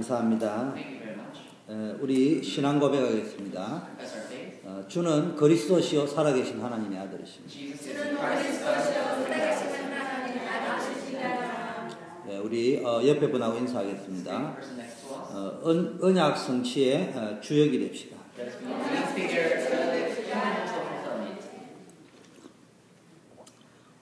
감사합니다. Thank you very much. 우리 신앙 고백하겠습니다. Confess our faith. 주는 그리스도시요 살아계신 하나님의 아들이십니다. Jesus is the Christ, the Son of God. 네, 우리 옆에 분하고 인사하겠습니다. 언약 성취의 주역이 됩시다. Let us be the lead figure of covenantal fulfillment.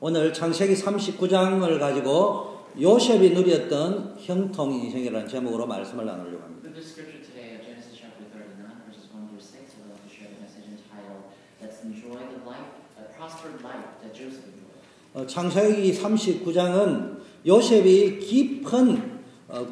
오늘 창세기 39장을 가지고 요셉이 누렸던 형통 인생이라는 제목으로 말씀을 나누려고 합니다. With the scripture today of Genesis chapter 39, verses 1 through 6, we'd like to share the message entitled, Let's Enjoy the Life, a Prospered Life that Joseph enjoyed. 창세기 39장은 요셉이 깊은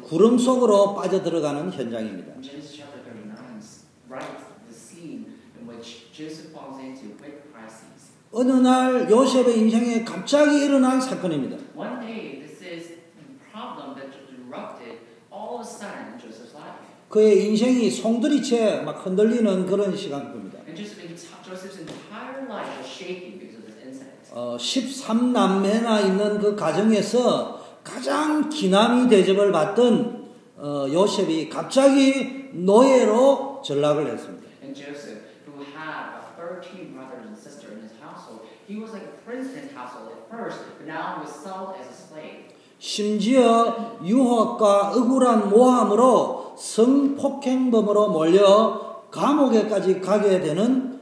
구름 속으로 빠져들어가는 현장입니다. Genesis chapter 39 writes the scene in which Joseph falls into great crises. 어느 날 요셉의 인생에 갑자기 일어난 사건입니다. One day, this is a problem that erupted all of a sudden in Joseph's life. 그의 인생이 송두리째 막 흔들리는 그런 시간입니다. And Joseph's entire life was shaking because of this incident. 13남매나 있는 그 가정에서 가장 기남이 대접을 받던 요셉이 갑자기 노예로 전락을 했습니다. And Joseph, who had 13 brothers and sisters in his household, he was like a prince in his household at first, but now he was sold as a slave. 심지어 유혹과 억울한 모함으로 성폭행범으로 몰려 감옥에까지 가게 되는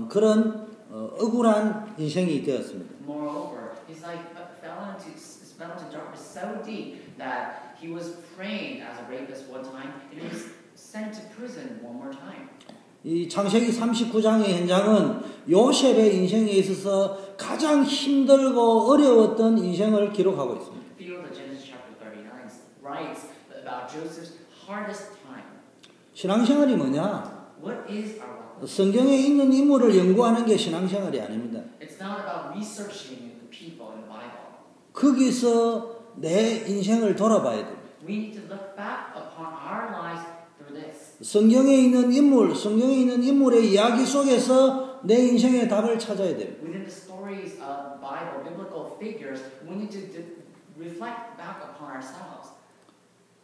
그런 억울한 인생이 되었습니다. Moreover, he's like fell into darkness so deep that he was framed as a rapist one time and he was sent to prison one more time. 이 창세기 39장의 현장은 요셉의 인생에 있어서 가장 힘들고 어려웠던 인생을 기록하고 있습니다. Feel that Genesis chapter 39 writes about Joseph's hardest time. 신앙생활이 뭐냐? What is our life? 성경에 있는 인물을 연구하는 게 신앙생활이 아닙니다. It's not about researching the people in the Bible. 거기서 내 인생을 돌아봐야 돼요. We need to look back upon our lives through this. 성경에 있는 인물의 이야기 속에서 내 인생의 답을 찾아야 돼요. Within the stories of Bible, biblical figures, we need to reflect back upon ourselves.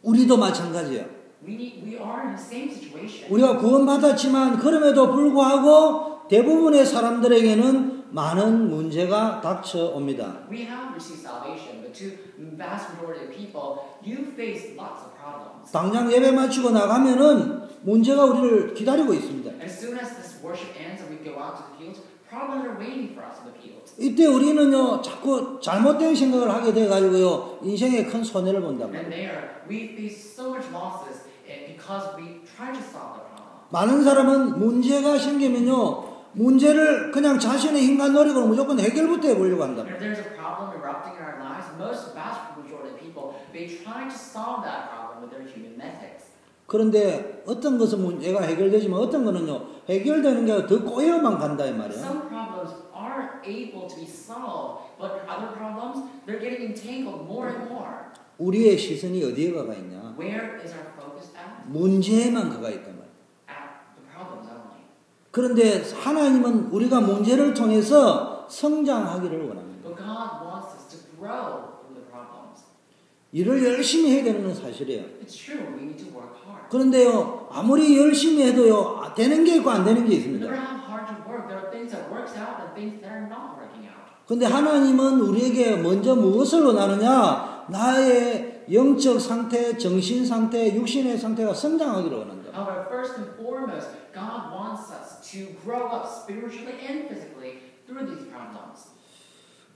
우리도 마찬가지예요. We are in the same situation. 우리가 구원받았지만 그럼에도 불구하고 대부분의 사람들에게는 많은 문제가 닥쳐옵니다. We have received salvation, but to the vast majority of people, you face lots of problems. 당장 예배 마치고 나가면은 문제가 우리를 기다리고 있습니다. And as soon as this worship ends and we go out to the fields, problems are waiting for us in the fields. 이때 우리는요 자꾸 잘못된 생각을 하게 돼가지고요 인생에 큰 손해를 본단 말이에요. And there, we face so much losses because we try to solve the problem. 많은 사람은 문제가 생기면요 문제를 그냥 자신의 인간 노력으로 무조건 해결부터 해보려고 한다. If there's a problem erupting in our lives, most vast majority of people, they try to solve that problem with their human methods. 그런데 어떤 것은 문제가 해결되지만 어떤 거는요 해결되는 게 더 꼬여만 간다 이 말이에요. Some problems aren't able to be solved, but other problems, they're getting entangled more and more. 우리의 시선이 어디에 가가 있냐? Where is our focus at? 문제에만 가가 있단 말이에요. At the problems only. 그런데 하나님은 우리가 문제를 통해서 성장하기를 원합니다. But God wants us to grow through the problems. 일을 열심히 해야 되는 건 사실이에요. It's true, we need to work hard. 그런데요 아무리 열심히 해도요 되는 게 있고 안 되는 게 You 있습니다. never have hard to work. There are things that works out and things that are not working out. 그런데 하나님은 우리에게 먼저 무엇을 원하느냐? 나의 영적 상태, 정신 상태, 육신의 상태가 성장하기를 원한다. However, first and foremost, God wants us to grow up spiritually and physically through these problems.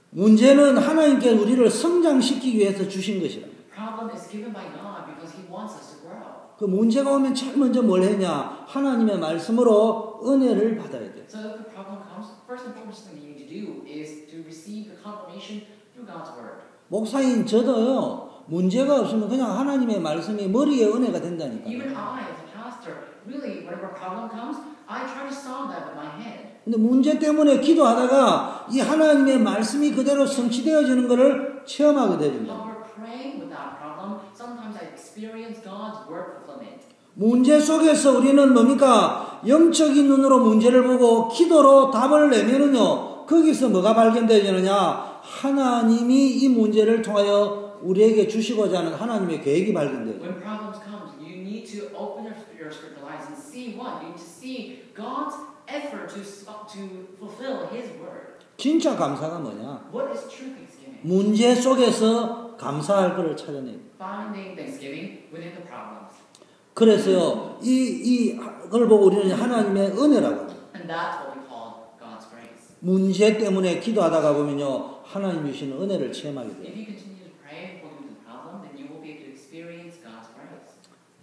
문제는 하나님께 우리를 성장시키기 위해서 주신 것이라. Problem is given by God because He wants us to grow. 그 문제가 오면 제일 먼저 뭘 했냐? 하나님의 말씀으로 은혜를 받아야 돼. So if the problem comes, first and foremost thing you need to do is to receive the confirmation through God's word. 목사인 저도요 문제가 없으면 그냥 하나님의 말씀이 머리에 은혜가 된다니까. Even I, as a pastor, really, whenever a problem comes, I try to solve that with my head. 근데 문제 때문에 기도하다가 이 하나님의 말씀이 그대로 성취되어지는 것을 체험하게 됩니다. However, praying with that problem, sometimes I experience God's word fulfillment. 문제 속에서 우리는 뭡니까? 영적인 눈으로 문제를 보고 기도로 답을 내면은요 거기서 뭐가 발견되느냐? 하나님이 이 문제를 통하여 우리에게 주시고자 하는 하나님의 계획이 발견돼요. When problems come, you need need to open your spiritual eyes and see what? You need to see God's effort to fulfill His word. 진짜 감사가 뭐냐? What is true thanksgiving? 문제 속에서 감사할 것을 찾아내요. Finding thanksgiving within the problems. 그래서요, 이걸 보고 우리는 하나님의 은혜라고 합니다. And that's what we call God's grace. 문제 때문에 기도하다가 보면요, 하나님 주시는 은혜를 체험하게 돼요. If you continue to pray according to the problem, then you will be able to experience God's grace.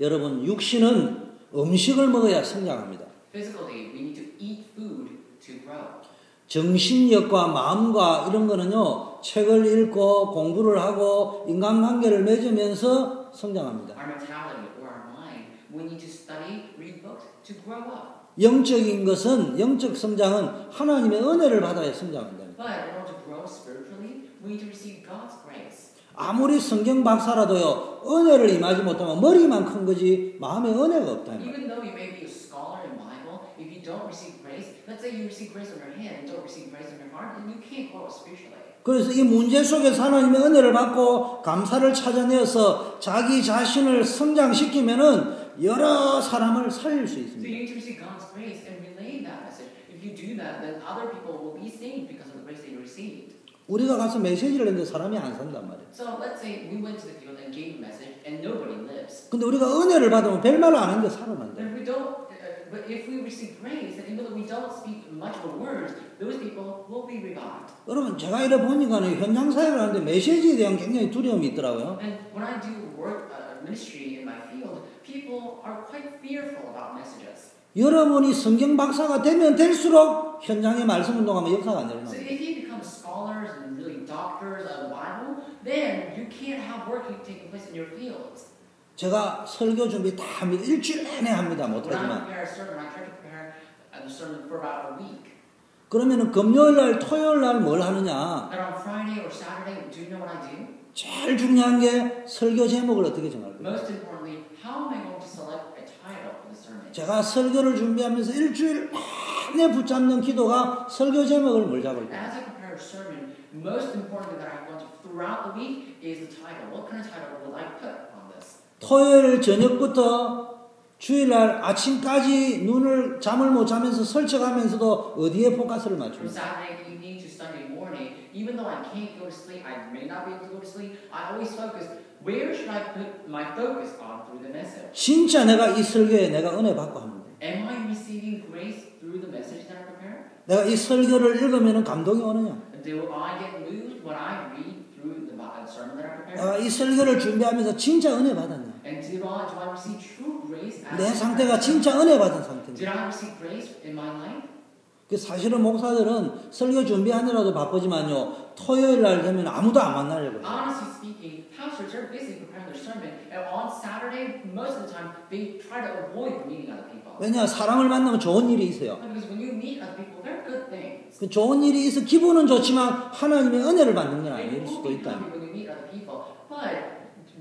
여러분, 육신은 음식을 먹어야 성장합니다. Physically, we need to eat food to grow. 정신력과 마음과 이런 거는요, 책을 읽고 공부를 하고 인간관계를 맺으면서 성장합니다. Our mentality or our mind, we need to study, read books to grow up. 영적인 것은, 영적 성장은 하나님의 은혜를 받아야 성장한다. But in order to grow spiritually, we need to receive God's grace. 아무리 성경 박사라도요, 은혜를 임하지 못하면 머리만 큰 거지 마음에 은혜가 없다. Even though you may be a scholar in Bible, if you don't receive grace, let's say you receive grace on your hand and don't receive grace on your heart, then you can't grow spiritually. 그래서 이 문제 속에서 하나님의 은혜를 받고 감사를 찾아내어서 자기 자신을 성장시키면은 여러 사람을 살릴 수 So you 있습니다. need to receive God's grace and relay that message. If you do that, then other people will be saved because of the grace that you received. 우리가 가서 메시지를 했는데 사람이 안 산단 말이에요. So let's say we went to the field and gave a message and nobody lives. 근데 우리가 은혜를 받으면 별말 안 하는데 살아난다. If we don't, but if we receive grace, and even though we don't speak much of words, those people will be revived. 여러분, 제가 이래 보니까는 현장 사역을 하는데 메시지에 대한 굉장히 두려움이 있더라고요. And when I do work ministry in my field, people are quite fearful about messages. 여러분이 성경 박사가 되면 될수록 현장에 말씀 운동하면 역사가 안 So 일어납니다. if you become scholars and really doctors of the Bible, then you can't have work taking place in your fields. 제가 설교 준비 다 합니다. 일주일 내내 합니다. When I 못하지만. prepare a sermon, I try to prepare a sermon for about a week. 그러면은 금요일 날, 토요일 날 뭘 하느냐? And on Friday or Saturday, do you know what I do? 제일 중요한 게 설교 제목을 어떻게 정할 거예요. Most importantly, how am I going to select a title for the sermon? 제가 설교를 준비하면서 일주일 내내 붙잡는 기도가 설교 제목을 뭘 잡을 거예요. As I prepare a sermon, most important that I want to throughout the week is the title. What kind of title will I put on this? 토요일 저녁부터 주일날 아침까지 잠을 못 자면서 설쳐가면서도 어디에 포커스를 From 맞춥니다. Saturday evening to Sunday morning, even though I can't go to sleep, I may not be able to go to sleep, I always focus, where should I put my focus on through the message? 진짜 내가 이 설교에 내가 은혜 받고 합니다. Am I receiving grace through the message that I prepare? 내가 이 설교를 읽으면 감동이 오느냐? Do I get moved when I read through the sermon that I prepare? 내가 이 설교를 준비하면서 진짜 은혜 받았냐? And do I receive true grace? 내 상태가 진짜 은혜 받은 상태냐? Did I receive grace in my life? 사실은 목사들은 설교 준비하느라도 바쁘지만요, 토요일 날 되면 아무도 안 만나려고 해요. Honestly speaking, pastors are busy preparing their sermon, and on Saturday, most of the time, they try to avoid meeting other people. 왜냐, 사람을 만나면 좋은 일이 있어요. Because when you meet other people, they're good things. 그 좋은 일이 있어 기분은 좋지만 하나님의 은혜를 받는 건 And 아닐 you will 수도 be 있다. happy when you meet other people, but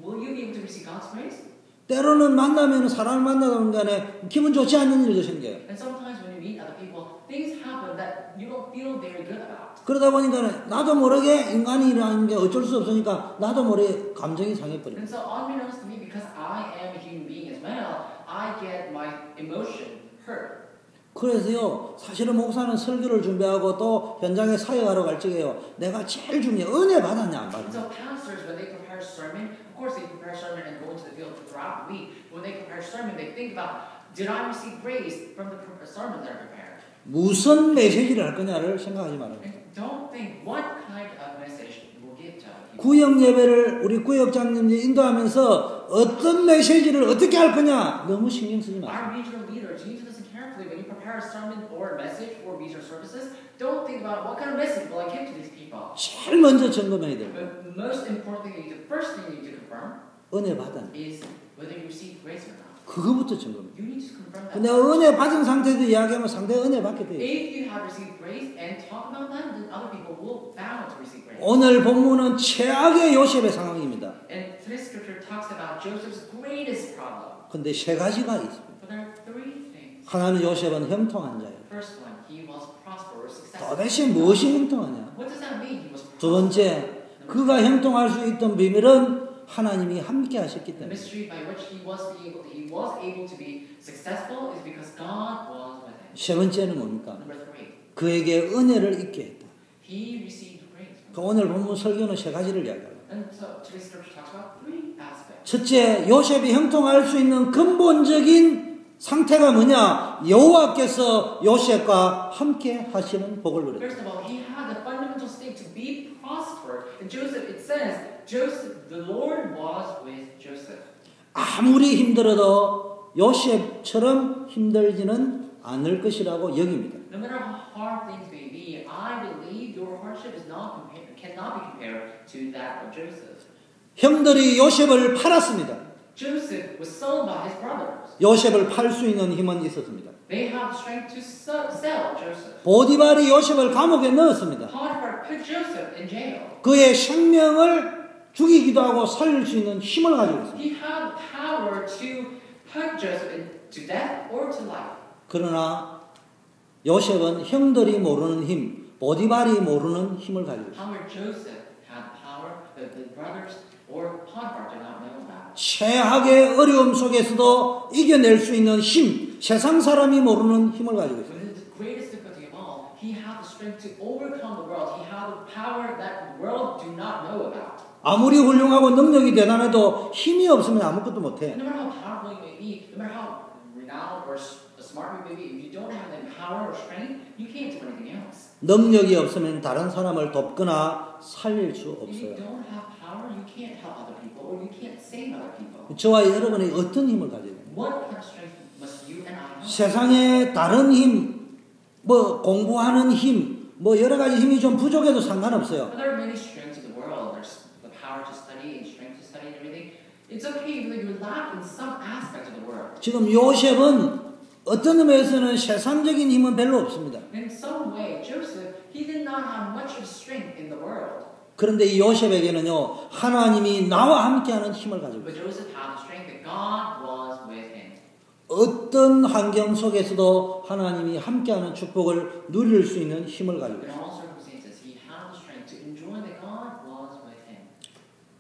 will you be able to receive God's grace? 때로는 만나면 사람을 만나다 보면 기분 좋지 않는 일도 생겨요. And sometimes when you meet other people, things happen that you don't feel very good about. 그러다 보니까 나도 모르게 인간이라는 게 어쩔 수 없으니까 나도 모르게 감정이 상해버려요. And so unbeknownst to me, because I am a human being as well, I get my emotion hurt. 그래서요, 사실은 목사는 설교를 준비하고 또 현장에 사역하러 갈 적에요, 내가 제일 중요해, 은혜 받았냐 안 And 받았냐. so pastors, when they prepare a sermon, of course they prepare a sermon and go into the field throughout the week. When they prepare a sermon, they think about, did I receive grace from the sermon that I prepared? 무슨 메시지를 할 거냐를 생각하지 말아요. And don't think what kind of message will give to other people. 구역 예배를 우리 구역장님들이 인도하면서 어떤 메시지를 어떻게 할 거냐 너무 신경 쓰지 마세요. Our regional leaders, you need to listen carefully when you prepare a sermon or a message for regional services. Don't think about what kind of message will I give to these people. 제일 먼저 점검해야 돼요. The most important thing you need to, first thing you need to confirm 은혜 받았냐. is whether you receive grace or not. 그거부터 점검해. You need to confirm that. 내가 은혜 받은 상태에서 이야기하면 상대가 은혜 받게 돼요. If you have received grace and talk about that, then other people will bound to receive grace. 오늘 본문은 최악의 요셉의 상황입니다. And today's scripture talks about Joseph's greatest problem. 근데 세 가지가 있습니다. But there are three things. 하나는 요셉은 형통한 자예요. First one, he was prosperous, successful. 도대체 무엇이 형통하냐? What does that mean? He was 두 prosperous. 번째, 그가 형통할 수 있던 비밀은 하나님이 함께 하셨기 The 때문에. mystery by which he was able to be successful is because God was with him. 세 번째는 뭡니까? Number 3, 그에게 은혜를 입게 했다. he received grace. 오늘 본문 설교는 세 가지를 이야기합니다. And so today's scripture talks about 3 aspects. 첫째, 요셉이 형통할 수 있는 근본적인 상태가 뭐냐? 여호와께서 요셉과 함께 하시는 복을 누렸다. First of all, he had the fundamental state to be prospered. And Joseph, it says, Joseph, the Lord was with Joseph. 아무리 힘들어도 요셉처럼 힘들지는 않을 것이라고 여깁니다. No matter how hard things may be, I believe your hardship cannot be compared to that of Joseph. 형들이 요셉을 팔았습니다. Joseph was sold by his brothers. 요셉을 팔 수 있는 힘은 있었습니다. They have the strength to sell Joseph. 보디발이 요셉을 감옥에 넣었습니다. Potiphar put Joseph in jail. 그의 생명을 죽이기도 하고 살릴 수 있는 힘을 가지고 있습니다. He had the power to put Joseph to death or to life. 그러나 요셉은 형들이 모르는 힘, 보디발이 모르는 힘을 가지고 있습니다. However, Joseph had power that the brothers or Potiphar did not know about. 최악의 어려움 속에서도 이겨낼 수 있는 힘, 세상 사람이 모르는 힘을 가지고 있습니다. But the greatest difficulty of all, he had the strength to overcome the world. He had the power that the world do not know about. 아무리 훌륭하고 능력이 대단해도 힘이 없으면 아무것도 못해. No matter how powerful you may be, no matter how renowned or smart you may be, if you don't have the power or strength, you can't do anything else. 능력이 없으면 다른 사람을 돕거나 살릴 수 If you 없어요. don't have power, you can't help other people or you can't save other people. 저와 여러분이 어떤 힘을 가지고 있나요? What kind of strength must you and I have? 세상에 다른 힘, 뭐 공부하는 힘, 뭐 여러 가지 힘이 좀 부족해도 상관없어요. There are many strengths in the world. There's the power to study and strength to study and everything. It's okay if you lack in some aspect of the world. 지금 요셉은 어떤 의미에서는 세상적인 힘은 별로 없습니다. In some way, Joseph, he did not have much of strength in the world. 그런데 이 요셉에게는요, 하나님이 나와 함께하는 힘을 가지고 But 있어요. Joseph had the strength that God was with him. 어떤 환경 속에서도 하나님이 함께하는 축복을 누릴 수 있는 힘을 가지고 In 있어요. all circumstances, he had the strength to enjoy that God was with him.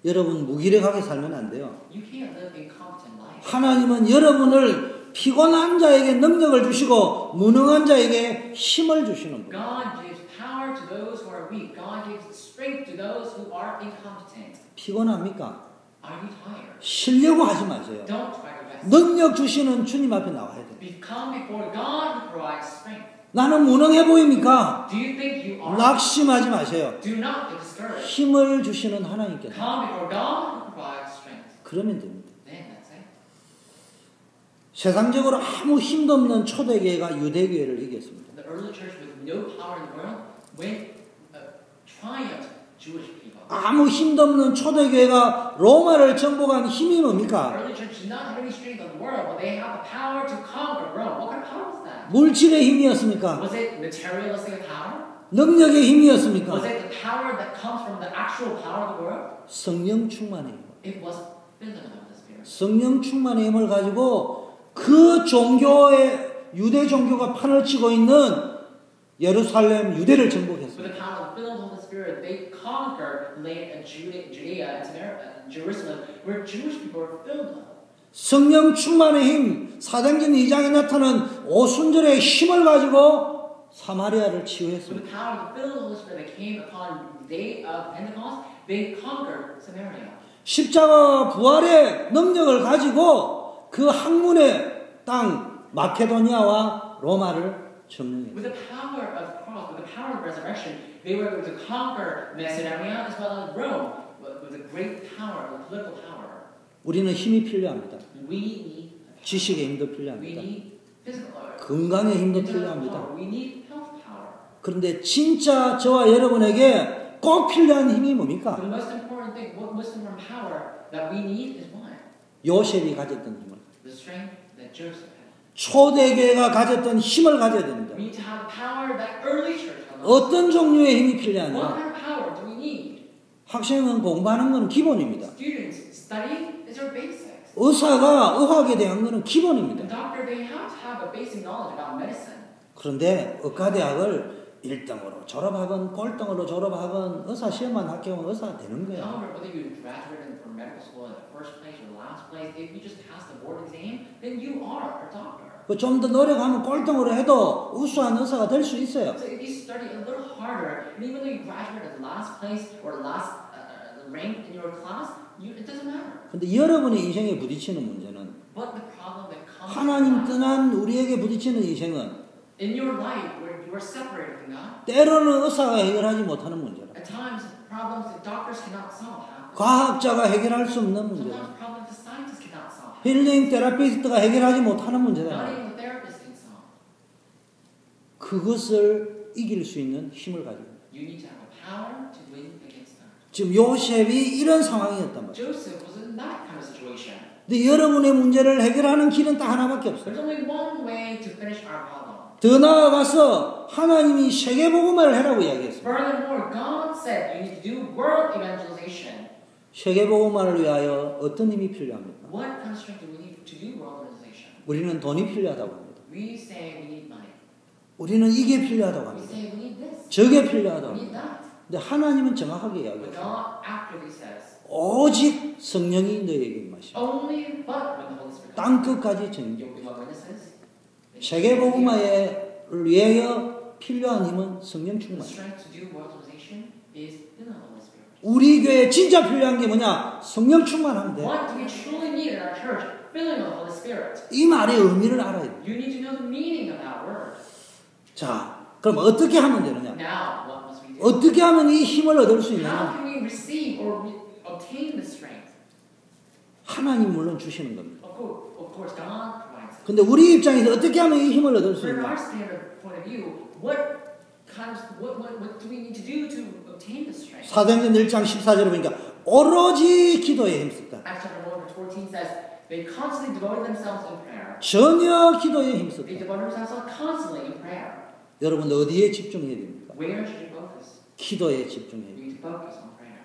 여러분 무기력하게 살면 안 돼요. You can't live incompetent life. 하나님은 여러분을 피곤한 자에게 능력을 주시고 무능한 자에게 힘을 주시는 분. God gives power to those who are weak. God gives strength to those who are incompetent. 피곤합니까? Are you tired? 쉬려고 하지 마세요. Don't try to rest. 능력 주시는 주님 앞에 나와야 돼요. Come before God who provides strength. 나는 무능해 보입니까? Do you think you are? 낙심하지 마세요. Do not get discouraged. 힘을 주시는 하나님께서 Come before God who provides strength. 그러면 됩니다. Then that's it. 세상적으로 아무 힘도 없는 초대교회가 유대교회를 이겼습니다. The early church with no power in the world triumphed Jewish people. 아무 힘도 없는 초대교회가 로마를 정복한 힘이 The 뭡니까? early church did not have any strength in the world, but they had the power to conquer Rome. What kind of power was that? 물질의 힘이었습니까? Was it materialistic power? 능력의 Was 힘이었습니까? it the power that comes from the actual power of the world? 성령 충만의 힘. It was filling of the Spirit. 성령 충만의 힘을 가지고 그 종교의 유대 종교가 판을 치고 있는 예루살렘 유대를 With 정복했습니다. the power of filling of the Spirit, they conquered Judea and Jerusalem, where Jewish people were filled with. 성령 충만의 힘, 사도행전 2장에 나타난 오순절의 힘을 가지고 사마리아를 With 치유했습니다. the power of the filling of the Holy Spirit that came upon the day of Pentecost, they conquered Samaria. 십자가 부활의 능력을 가지고 그 학문의 땅 마케도니아와 로마를 점령했습니다. With the power of the cross, with the power of resurrection, they were able to conquer Macedonia as well as Rome with the great power, the political power. 우리는 힘이 필요합니다. We need 지식의 힘도 we 필요합니다. need physical power. 건강의 힘도 Mental 필요합니다. power. We need health power. 그런데 진짜 저와 여러분에게 꼭 필요한 힘이 뭡니까? The most important thing, what most important power that we need is what? 요셉이 가졌던 힘을. The strength that Joseph had. 초대교회가 가졌던 힘을 가져야 됩니다. We need to have the power that early church had. 어떤 종류의 힘이 What 필요하냐? kind of power do we need? 학생은 공부하는 건 기본입니다. Students, studying is our basics. 의사가 의학에 대한 것은 기본입니다. The doctor, they have to have a basic knowledge about medicine. 그런데 의과대학을 1등으로 졸업하건 꼴등으로 졸업하건 의사 시험만 합격하면 의사가 되는 거야. However, whether you graduated from medical school in the first place or the last place, if you just pass the board exam, then you are a doctor. 좀 더 노력하면 꼴등으로 해도 우수한 의사가 될 수 있어요. So if you study a little harder, and even though you graduate at the last place or last rank in your class, it doesn't matter. 근데 여러분의 인생에 부딪히는 문제는 But the problem that comes 하나님 떠난 우리에게 부딪히는 인생은 in your life where you are separated from God, 때로는 의사가 해결하지 못하는 문제라. at times problems that doctors cannot solve happen. 과학자가 해결할 수 없는 문제라. Sometimes problems that scientists cannot solve. 힐링 테라피스트가 해결하지 못하는 Not 문제다. even the therapist can solve. 그것을 이길 수 있는 힘을 가지고. You need to have a power to win against them. 지금 요셉이 이런 상황이었단 말이에요. Joseph was in that kind of situation. 근데 여러분의 문제를 해결하는 길은 딱 하나밖에 없어요. There's only one way to finish our problem. 더 나아가서 하나님이 세계복음화를 해라고 이야기했어요. Furthermore, God said you need to do world evangelization. 세계복음화를 위하여 어떤 힘이 필요합니까? What kind of strength do we need to do world evangelization? 우리는 돈이 필요하다고 합니다. We say we need money. 우리는 이게 필요하다고 We 합니다. say we need this. 저게 필요하다고 We need 합니다. that. 근데 하나님은 정확하게 But 이야기했어요. God accurately says, 오직 성령이 너에게 임하시고 only but when the Holy Spirit comes, 땅끝까지 전개. you'll be my witnesses. 세계복음화를 위하여 필요한 힘은 성령 The 충만. strength to do world evangelization is in the Holy Spirit. 우리 교회에 진짜 필요한 게 뭐냐? 성령 충만하면 돼. What do we truly need in our church? Filling of the Holy Spirit. 이 말의 의미를 알아야 돼. You need to know the meaning of that word. 자, 그럼 어떻게 하면 되느냐? Now, what must we do? 어떻게 하면 이 힘을 얻을 수 How 있느냐? can we receive or obtain the strength? 하나님 물론 주시는 겁니다. Of course, God provides it. 근데 우리 입장에서 어떻게 하면 이 힘을 얻을 수 From our 있느냐? standard point of view, what do we need to do to obtain the strength? 사도행전 1장 14절에 보니까 오로지 기도에 힘썼다. Acts chapter 1 verse 14 says, they constantly devoted themselves in prayer. 전혀 기도에 They 힘썼다. devoted themselves constantly in prayer. 여러분 어디에 집중해야 됩니까? Where should you focus? 기도에 집중해야 You 돼요. need to focus on prayer.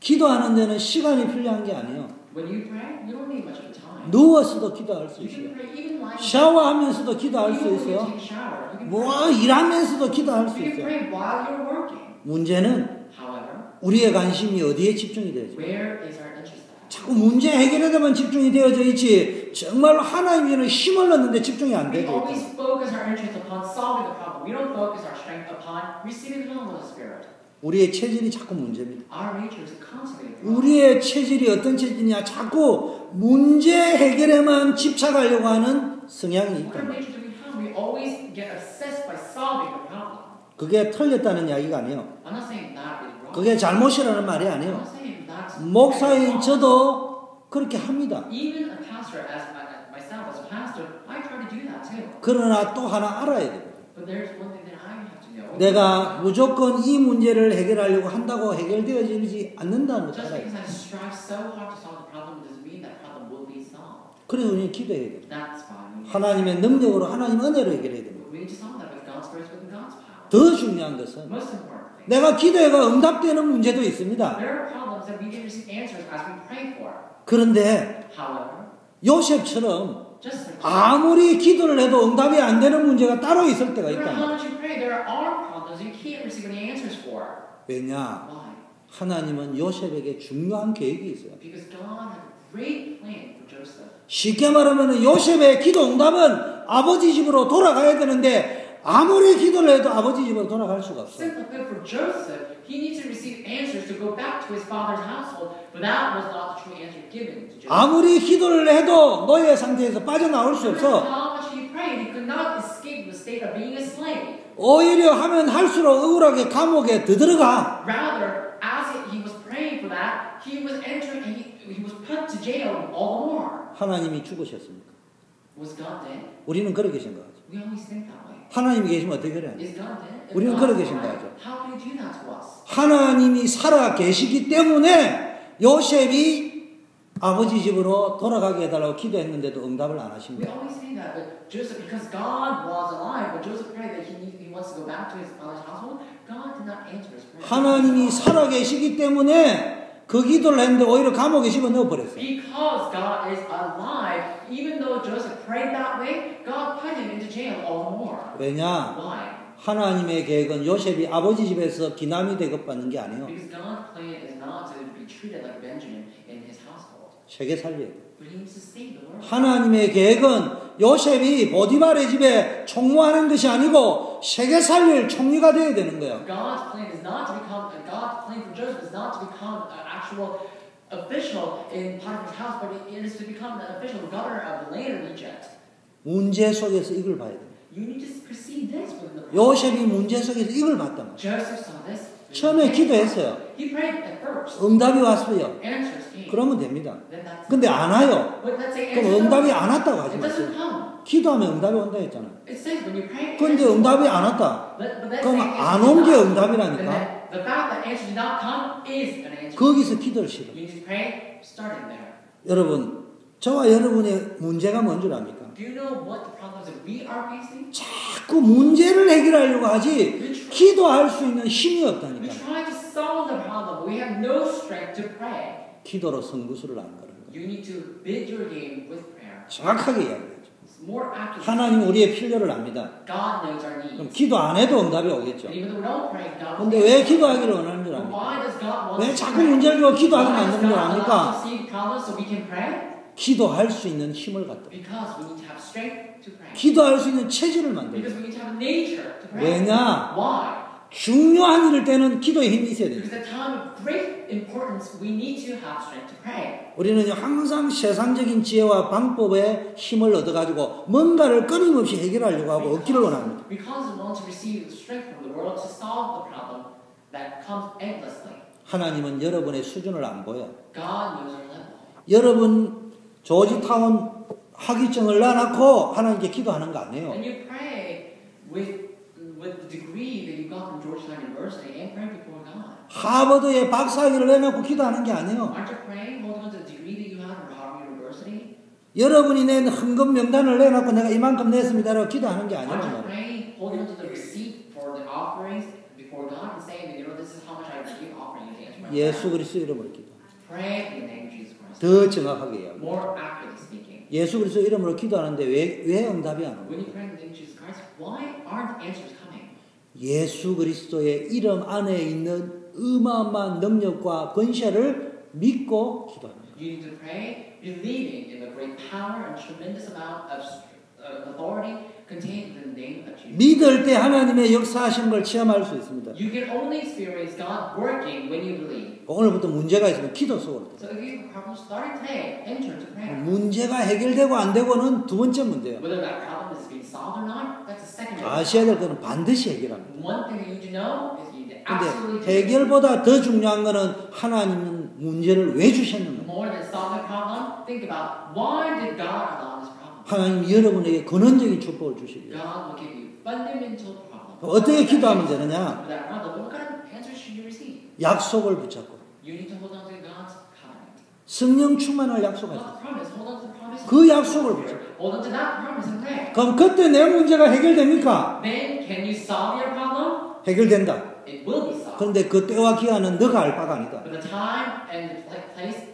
기도하는 데는 시간이 필요한 게 아니에요. When you pray, you don't need much of time. 누워서도 기도할 수 You can 있어요. pray even lying down. 샤워하면서도 기도할 수 Even when you 있어요. take a shower, you can 뭐 일하면서도 기도할 수 You can 있어요. pray while you're working. 문제는 However, 우리의 관심이 어디에 집중이 되죠? where is our interest at? 자꾸 문제 해결에 대한 집중이 되어져 있지 정말로 하나님께는 힘을 넣는데 집중이 안 We 되죠. always focus our interest upon solving the problem. We don't focus our strength upon receiving the help of the Spirit. 우리의 체질이 자꾸 문제입니다. Our nature is constantly a problem. 우리의 체질이 어떤 체질이냐? 자꾸 문제 해결에만 집착하려고 하는 성향이 What 있단 말이에요. nature do we have? We always get obsessed by solving the problem. 그게 틀렸다는 이야기가 아니에요. I'm not saying that is wrong. 그게 잘못이라는 말이 I'm 아니에요. not saying that's 목사인 wrong. 저도 그렇게 합니다. Even a pastor, as myself as a pastor, I try to do that too. 그러나 또 하나 알아야 돼요. But there's one thing that I have to know. 내가 무조건 이 문제를 해결하려고 한다고 해결되어지지 않는다는 것을 Just 알아야 because 돼요. I strive so hard to solve the problem doesn't mean that problem will be solved. 그래서 우리는 기도해야 돼요. That's why 하나님의 능력으로 하나님 은혜로 해결해야 됩니다. we need to solve that with God's grace, with God's power. 더 중요한 것은 Most important thing, 내가 기도해가 응답되는 문제도 있습니다. there are problems that we can receive answers as we pray for. 그런데 However, 요셉처럼 just like 아무리 기도를 해도 응답이 안 되는 문제가 따로 있을 때가 no matter 있다. how much you pray, there are problems you can't receive any answers for. 왜냐? Why? 하나님은 요셉에게 중요한 계획이 있어요. Because God had a great plan for Joseph. 쉽게 말하면 요셉의 기도 응답은 아버지 집으로 돌아가야 되는데 아무리 기도를 해도 아버지 집으로 돌아갈 수가 없어요. Simply put, for Joseph, he needs to receive answers to go back to his father's household, but that was not the true answer given to Joseph. 아무리 기도를 해도 노예 상태에서 빠져나올 수 No matter 없어. how much he prayed, he could not escape the state of being a slave. 오히려 하면 할수록 억울하게 감옥에 들어가. Rather, as he was praying for that, he was entering, he was put to jail all the more. 하나님이 죽으셨습니까? Was God dead? 우리는 그렇게 생각하죠. We always think that way. 하나님이 계시면 어떻게 그래요? Is God dead? If 우리는 God's 그렇게 alive, 생각하죠. how can he do that to us? 하나님이 살아 계시기 때문에 요셉이 아버지 집으로 돌아가게 해달라고 기도했는데도 응답을 안 We 하십니다. always say that, but Joseph, because God was alive, but Joseph prayed that he wants to go back to his father's household, God did not answer his prayer. 하나님이 살아 계시기 때문에 그 기도를 했는데 오히려 감옥에 집어넣어 버렸어요. Because God is alive, even though Joseph prayed that way, God put him into jail all the more. 왜냐? Why? 하나님의 계획은 요셉이 아버지 집에서 기남이 대접받는 게 아니에요. Because God's plan is not to be treated like Benjamin in his household. 세계 살려야 돼요. But he needs to save the world. 하나님의 계획은 요셉이 보디발의 집에 총무하는 것이 아니고 세계 살릴 총리가 되어야 되는 거예요. God's plan is not to become, God's plan for Joseph is not to become an actual official in Potiphar's house, but it is to become the official governor of the land of Egypt. 문제 속에서 이걸 봐야 돼요. You need to perceive this within the problem. 요셉이 문제 속에서 이걸 봤단 말이에요. Joseph saw this. 처음에 기도했어요. He prayed at first. 응답이 왔어요. Answers came. 그러면 됩니다. Then that's 근데 안 와요. But let's say 그럼 answers 응답이 don't 안 왔다고 come. 하지 It doesn't 마세요. come. 기도하면 응답이 온다 했잖아요. It says when you pray. 근데 응답이 안 왔다. But let's 그럼 say 안 answers 온 게 do not- 응답이라니까. then the fact that answers did not come is an answer. 거기서 기도를 실어. You need to pray starting there. 여러분, 저와 여러분의 문제가 뭔 줄 압니까? Do you know what the problems that we are facing? 자꾸 문제를 해결하려고 하지 기도할 수 있는 힘이 We 없다니까. try to solve the problem, but we have no strength to pray. 기도로 성구수를 안 가는 거예요. You need to bid your game with prayer. 정확하게 이야기해요. It's more active. 하나님 우리의 필요를 압니다. God knows our 그럼 needs. 기도 안 해도 응답이 오겠죠. And even though we don't pray, God 근데 왜 기도하기를 원하는 줄 But 압니까? why does God want 왜 us to 자꾸 pray? 문제를 주고 기도하게 Why does 만드는 줄 God allow us 압니까? to see problems so we can pray? 기도할 수 있는 힘을 갖다. Because we need to have strength to pray. 기도할 수 있는 체질을 만들어요. Because we need to have a nature to pray. 왜냐? Why? 중요한 일일 때는 기도에 힘이 있어야 돼요. Because at a time of great importance, we need to have strength to pray. 우리는 항상 세상적인 지혜와 방법에 힘을 얻어가지고 뭔가를 끊임없이 해결하려고 하고 얻기를 원합니다. Because we want to receive strength from the world to solve the problem that comes endlessly. 하나님은 여러분의 수준을 안 보여. God knows our level. 여러분 조지타운 학위증을 놔놓고 하나님께 기도하는 거 아니에요. And you pray with the degree that you got from Georgetown University and pray before God. 하버드의 박사학위를 내놓고 기도하는 게 아니에요. Aren't you praying holding on to the degree that you have from Harvard University? 여러분이 낸 헌금 명단을 내놓고 내가 이만큼 냈습니다라고 기도하는 게 Aren't you 아니에요. praying holding on to the receipt for the offerings before God and saying that you know this is how much I give offering you to answer my prayer? 예수 그리스도 이름으로 기도. Pray in the name of Jesus Christ. 더 정확하게 이야기해요. More accurately speaking. 예수 그리스도 이름으로 기도하는데 왜 응답이 안 When 오는 you pray in the name of Jesus Christ, why aren't answers coming? 예수 그리스도의 이름 안에 있는 어마어마한 능력과 권세를 믿고 기도합니다. You need to pray believing in the great power and tremendous amount of authority contained in the name of Jesus. 믿을 때 하나님의 역사하시는 걸 체험할 수 있습니다. You can only experience God working when you believe. 오늘부터 문제가 있으면 기도 속으로 들어가요. So if you have a problem, start today. Enter into prayer. 문제가 해결되고 안 되고는 두 번째 문제예요. Whether that problem is being solved or not, that's a secondary. 아셔야 될 것은 반드시 해결합니다. One thing that you need to know is you need to 근데 absolutely do it. 해결보다 더 중요한 것은 하나님은 문제를 왜 주셨는가. More than solving the problem, think about why did God allow this problem? 하나님 여러분에게 근원적인 축복을 주시고요. God will give you fundamental problem. 어떻게 기도하면 되느냐? For that problem, what kind of answers should you receive? 약속을 붙잡고 You need to hold on to God's covenant. 성령 충만을 약속하죠. God's promise. Hold on to the promise. 그 약속을 붙잡고 Hold on to that promise and pray. 그럼 그때 내 문제가 해결됩니까? Then can you solve your problem? 해결된다. It will be solved. 그런데 그 때와 기한은 너가 알 바가 아니다. But the time and the place,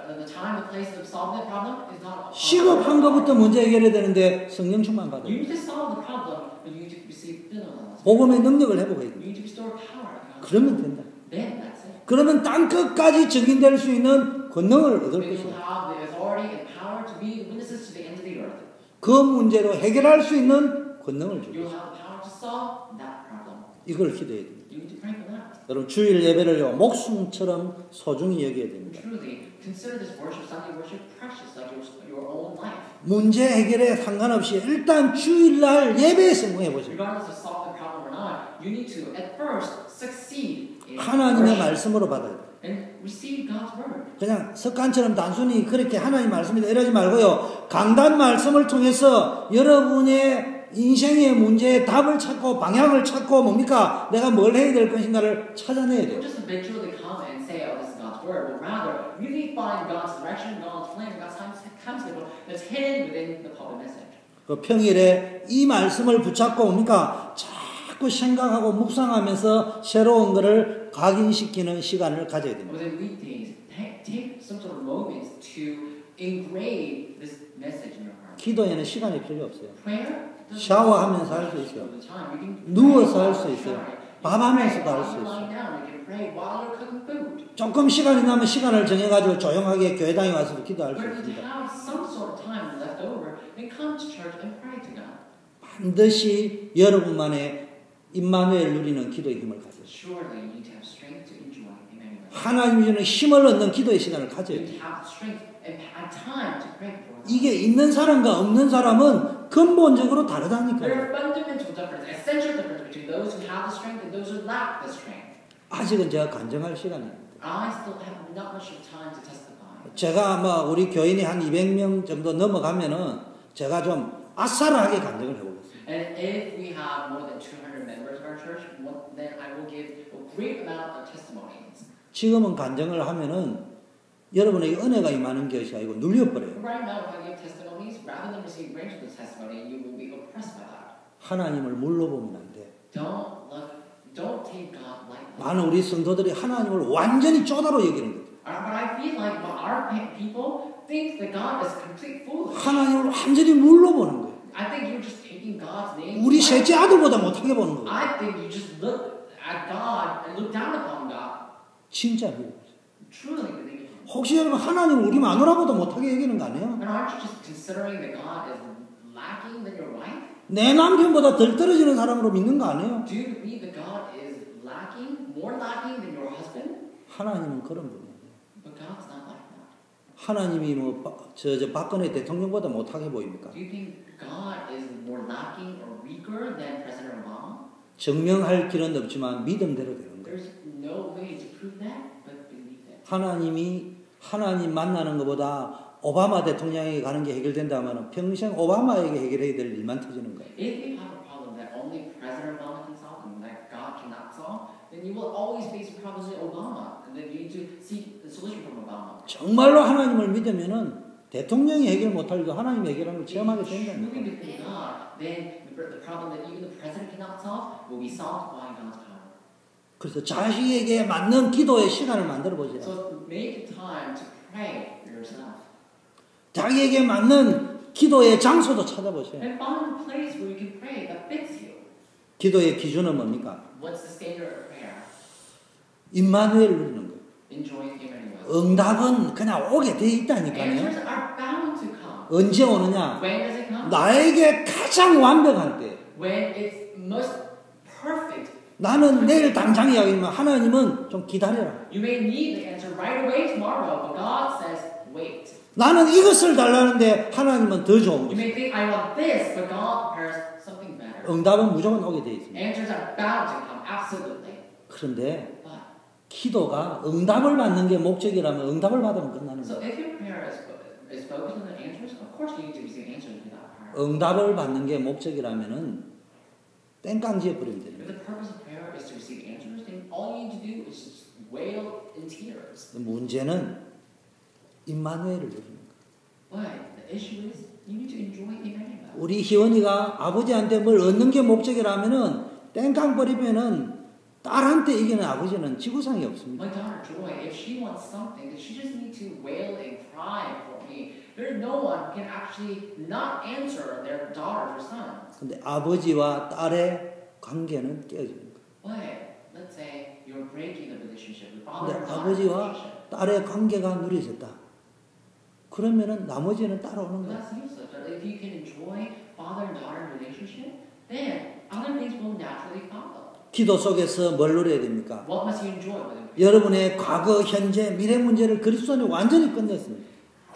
the time and place of solving that problem is not. 시급한 것부터 문제 해결해야 되는데 성령 충만 받아요. You need to solve the problem, but you need to receive filling. 복음의 능력을 회복해야 돼요. You need to restore power. 그러면 된다. Then that's it. 그러면 땅 끝까지 증인될 수 있는 권능을 얻을 Then you'll 것이다. have the authority and power to be witnesses to the end of the earth. 그 문제로 해결할 수 있는 권능을 주고 You'll have the power to solve that problem. 이걸 기도해야 됩니다. You need to pray for that. 여러분 주일 예배를요 목숨처럼 소중히 여겨야 됩니다. Truly, consider this worship, Sunday worship, precious like your own life. 문제 해결에 상관없이 일단 주일날 예배에 성공해 보세요. Regardless of solving the problem or not, you need to at first succeed in 하나님의 worship 말씀으로 받아야 돼요. and receive God's word. 그냥 습관처럼 단순히 그렇게 하나님 말씀이다 이러지 말고요. 강단 말씀을 통해서 여러분의 인생의 문제에 답을 찾고 방향을 찾고 뭡니까? 내가 뭘 해야 될 것인가를 찾아내야 돼요. Don't just habitually come and say, oh, this is God's word, but rather really find God's direction, God's plan, God's timetable that's hidden within the public message. 그 평일에 이 말씀을 붙잡고 뭡니까? 자꾸 생각하고 묵상하면서 새로운 것을 각인시키는 시간을 가져야 됩니다. Within weekdays, take some sort of moments to engrave this message in your heart. 기도에는 시간이 필요 없어요. Prayer 샤워하면서 할 수 있어요. 누워서 할 수 있어요. 밥하면서도 할 수 있어요. 조금 시간이 나면 시간을 정해가지고 조용하게 교회당에 와서도 기도할 수 있습니다. 반드시 여러분만의 임마누엘 누리는 기도의 힘을 가져야 돼요. 하나님이 주는 힘을 얻는 기도의 시간을 가져야 돼요. 이게 있는 사람과 없는 사람은 근본적으로 다르다니까요. 아직은 제가 간증할 시간입니다. 제가 아마 우리 교인이 한 200명 정도 넘어가면은 제가 좀 아싸라하게 간증을 해보겠습니다. And if we have more than 200 members of our church, then I will give a great amount of testimonies. 지금은 간증을 하면은 여러분에게 은혜가 임하는 것이 아니고 눌려버려요. Right now, if I give testimonies, rather than receive grace of the testimony, you will be oppressed by that. 하나님을 물러보면 안 돼. Don't take God lightly. 많은 우리 성도들이 하나님을 완전히 쪼다로 여기는 거예요. But I feel like our people think that God is complete foolish. 하나님을 완전히 물러보는 거예요. I think you're just taking God's name. 우리 셋째 아들보다 못하게 보는 거예요. I think you just look at God and look down upon God. 진짜 믿어요. Truly believe Him. 혹시 여러분 하나님을 우리 마누라보다 못하게 여기는 거 아니에요? And aren't you just considering that God is lacking than your wife? 내 남편보다 덜 떨어지는 사람으로 믿는 거 아니에요? Do you believe that God is lacking, more lacking than your husband? 하나님은 그런 분이에요. But God's not like that. 하나님이 저 박근혜 대통령보다 못하게 보입니까? Do you think God is more lacking or weaker than President Obama? 증명할 길은 없지만 믿음대로 되는 거예요. There's no way to prove that, but believe it. 하나님 만나는 것보다 오바마 대통령에게 가는 게 해결된다면 평생 오바마에게 해결해야 될 일만 터지는 거예요. If you have a problem that only President Obama can solve and that God cannot solve, then you will always face problems with Obama, and then you need to seek the solution from Obama. 정말로 하나님을 믿으면은 대통령이 해결 못할 일도 하나님이 해결하는 걸 체험하게 된다니까. Truly believe God, then the problem that even the president cannot solve will be solved by God's power. 그래서 자식에게 맞는 기도의 시간을 만들어 보세요. So make time to pray for yourself. 자기에게 맞는 기도의 장소도 찾아보세요. And find a place where you can pray that fits you. 기도의 기준은 뭡니까? What's the standard of prayer? 임마누엘 누리는 거예요. Enjoying Emmanuel. 응답은 그냥 오게 돼 있다니까요. Answers are bound to come. 언제 오느냐? When does it come? 나에게 가장 완벽한 때. When it's most perfect. 나는 내일 당장이야. 하나님은 좀 기다려라. You may need the answer right away tomorrow, but God says, wait. 나는 이것을 달라는데 하나님은 더 좋은 You may 것이다. think, I want this, but God prepares something better. 응답은 무조건 오게 돼 있습니다. Answers are bound to come, absolutely. 그런데 But 기도가 응답을 받는 게 목적이라면 응답을 받으면 끝나는 so 거예요. if your prayer is focused on the answers, of course you need to receive answers to that prayer. 응답을 받는 게 목적이라면은 땡깡지에 뿌리면 되는 If 거예요. the purpose of prayer is to receive answers, then all you need to do is just wail in tears. 문제는 임마누엘을 누리는 거예요. But the issue is you need to enjoy Emmanuel. 우리 희원이가 아버지한테 뭘 얻는 게 목적이라면은 땡깡 버리면은 딸한테 이기는 아버지는 지구상에 없습니다. My daughter Joy, if she wants something, then she just needs to wail and cry for me. There's no one who can actually not answer their daughters or sons. 근데 아버지와 딸의 관계는 깨어지는 거예요. But let's say you're breaking the relationship with father 근데 and daughter 아버지와 relationship. 딸의 관계가 누려졌다. 그러면은 나머지는 따라오는 Well, 거예요. that's useless. But if you can enjoy father and daughter relationship, then other things will naturally follow. 기도 속에서 뭘 누려야 됩니까? What must you enjoy? 여러분의 과거, 현재, 미래 문제를 그리스도 안에 완전히 끝냈습니다.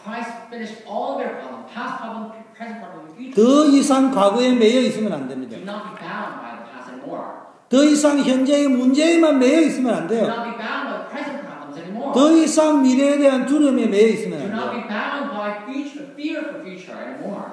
Christ finished all of your problems, past problem, present problem, future. 더 이상 과거에 매여 있으면 안 됩니다. Do not be bound by the past anymore. 더 이상 현재의 문제에만 매여 있으면 안 Do 돼요. not be bound by the present problems anymore. 더 이상 미래에 대한 두려움에 매여 있으면 Do 안 not 돼요. be bound by fear for future anymore.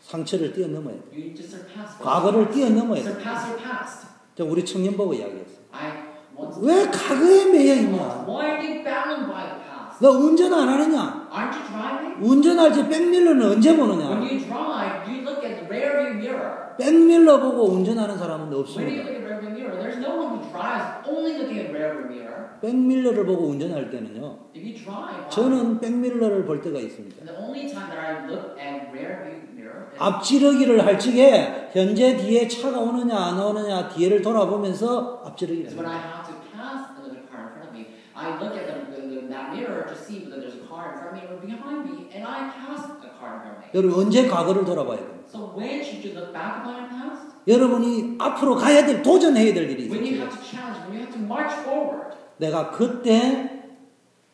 상처를 뛰어넘어야 돼요. You need to surpass. 과거를 뛰어넘어야 돼요. Surpass your past. 우리 청년 보고 이야기했어요. I once. 왜 과거에 매여 있냐? Why are you bound by the past? 너 운전 안 하느냐? Aren't you driving? 운전할 때 백밀러는 언제 When 보느냐? you drive, you look at the rearview mirror. 백밀러 보고 운전하는 사람은 When you 없습니다. look at the rearview mirror, there's no one who drives only looking at rearview rearview mirror, 백밀러를 보고 운전할 때는요. if you drive, 저는 백밀러를 볼 때가 있습니다. the only time that I look at rearview mirror is 앞지르기를 할 적에 현재 뒤에 차가 오느냐 안 오느냐 뒤를 돌아보면서 앞지르기를 when I 합니다. have to pass another car in front of me. I look at that mirror to see whether there's a car in front of me or behind me, and I pass a car in front of me. 여러분 언제 과거를 돌아봐야 됩니다. So when should you look back upon your past? 여러분이 앞으로 가야 될 도전해야 될 일이 When you 있어요. have to challenge, when you have to march forward. 내가 그때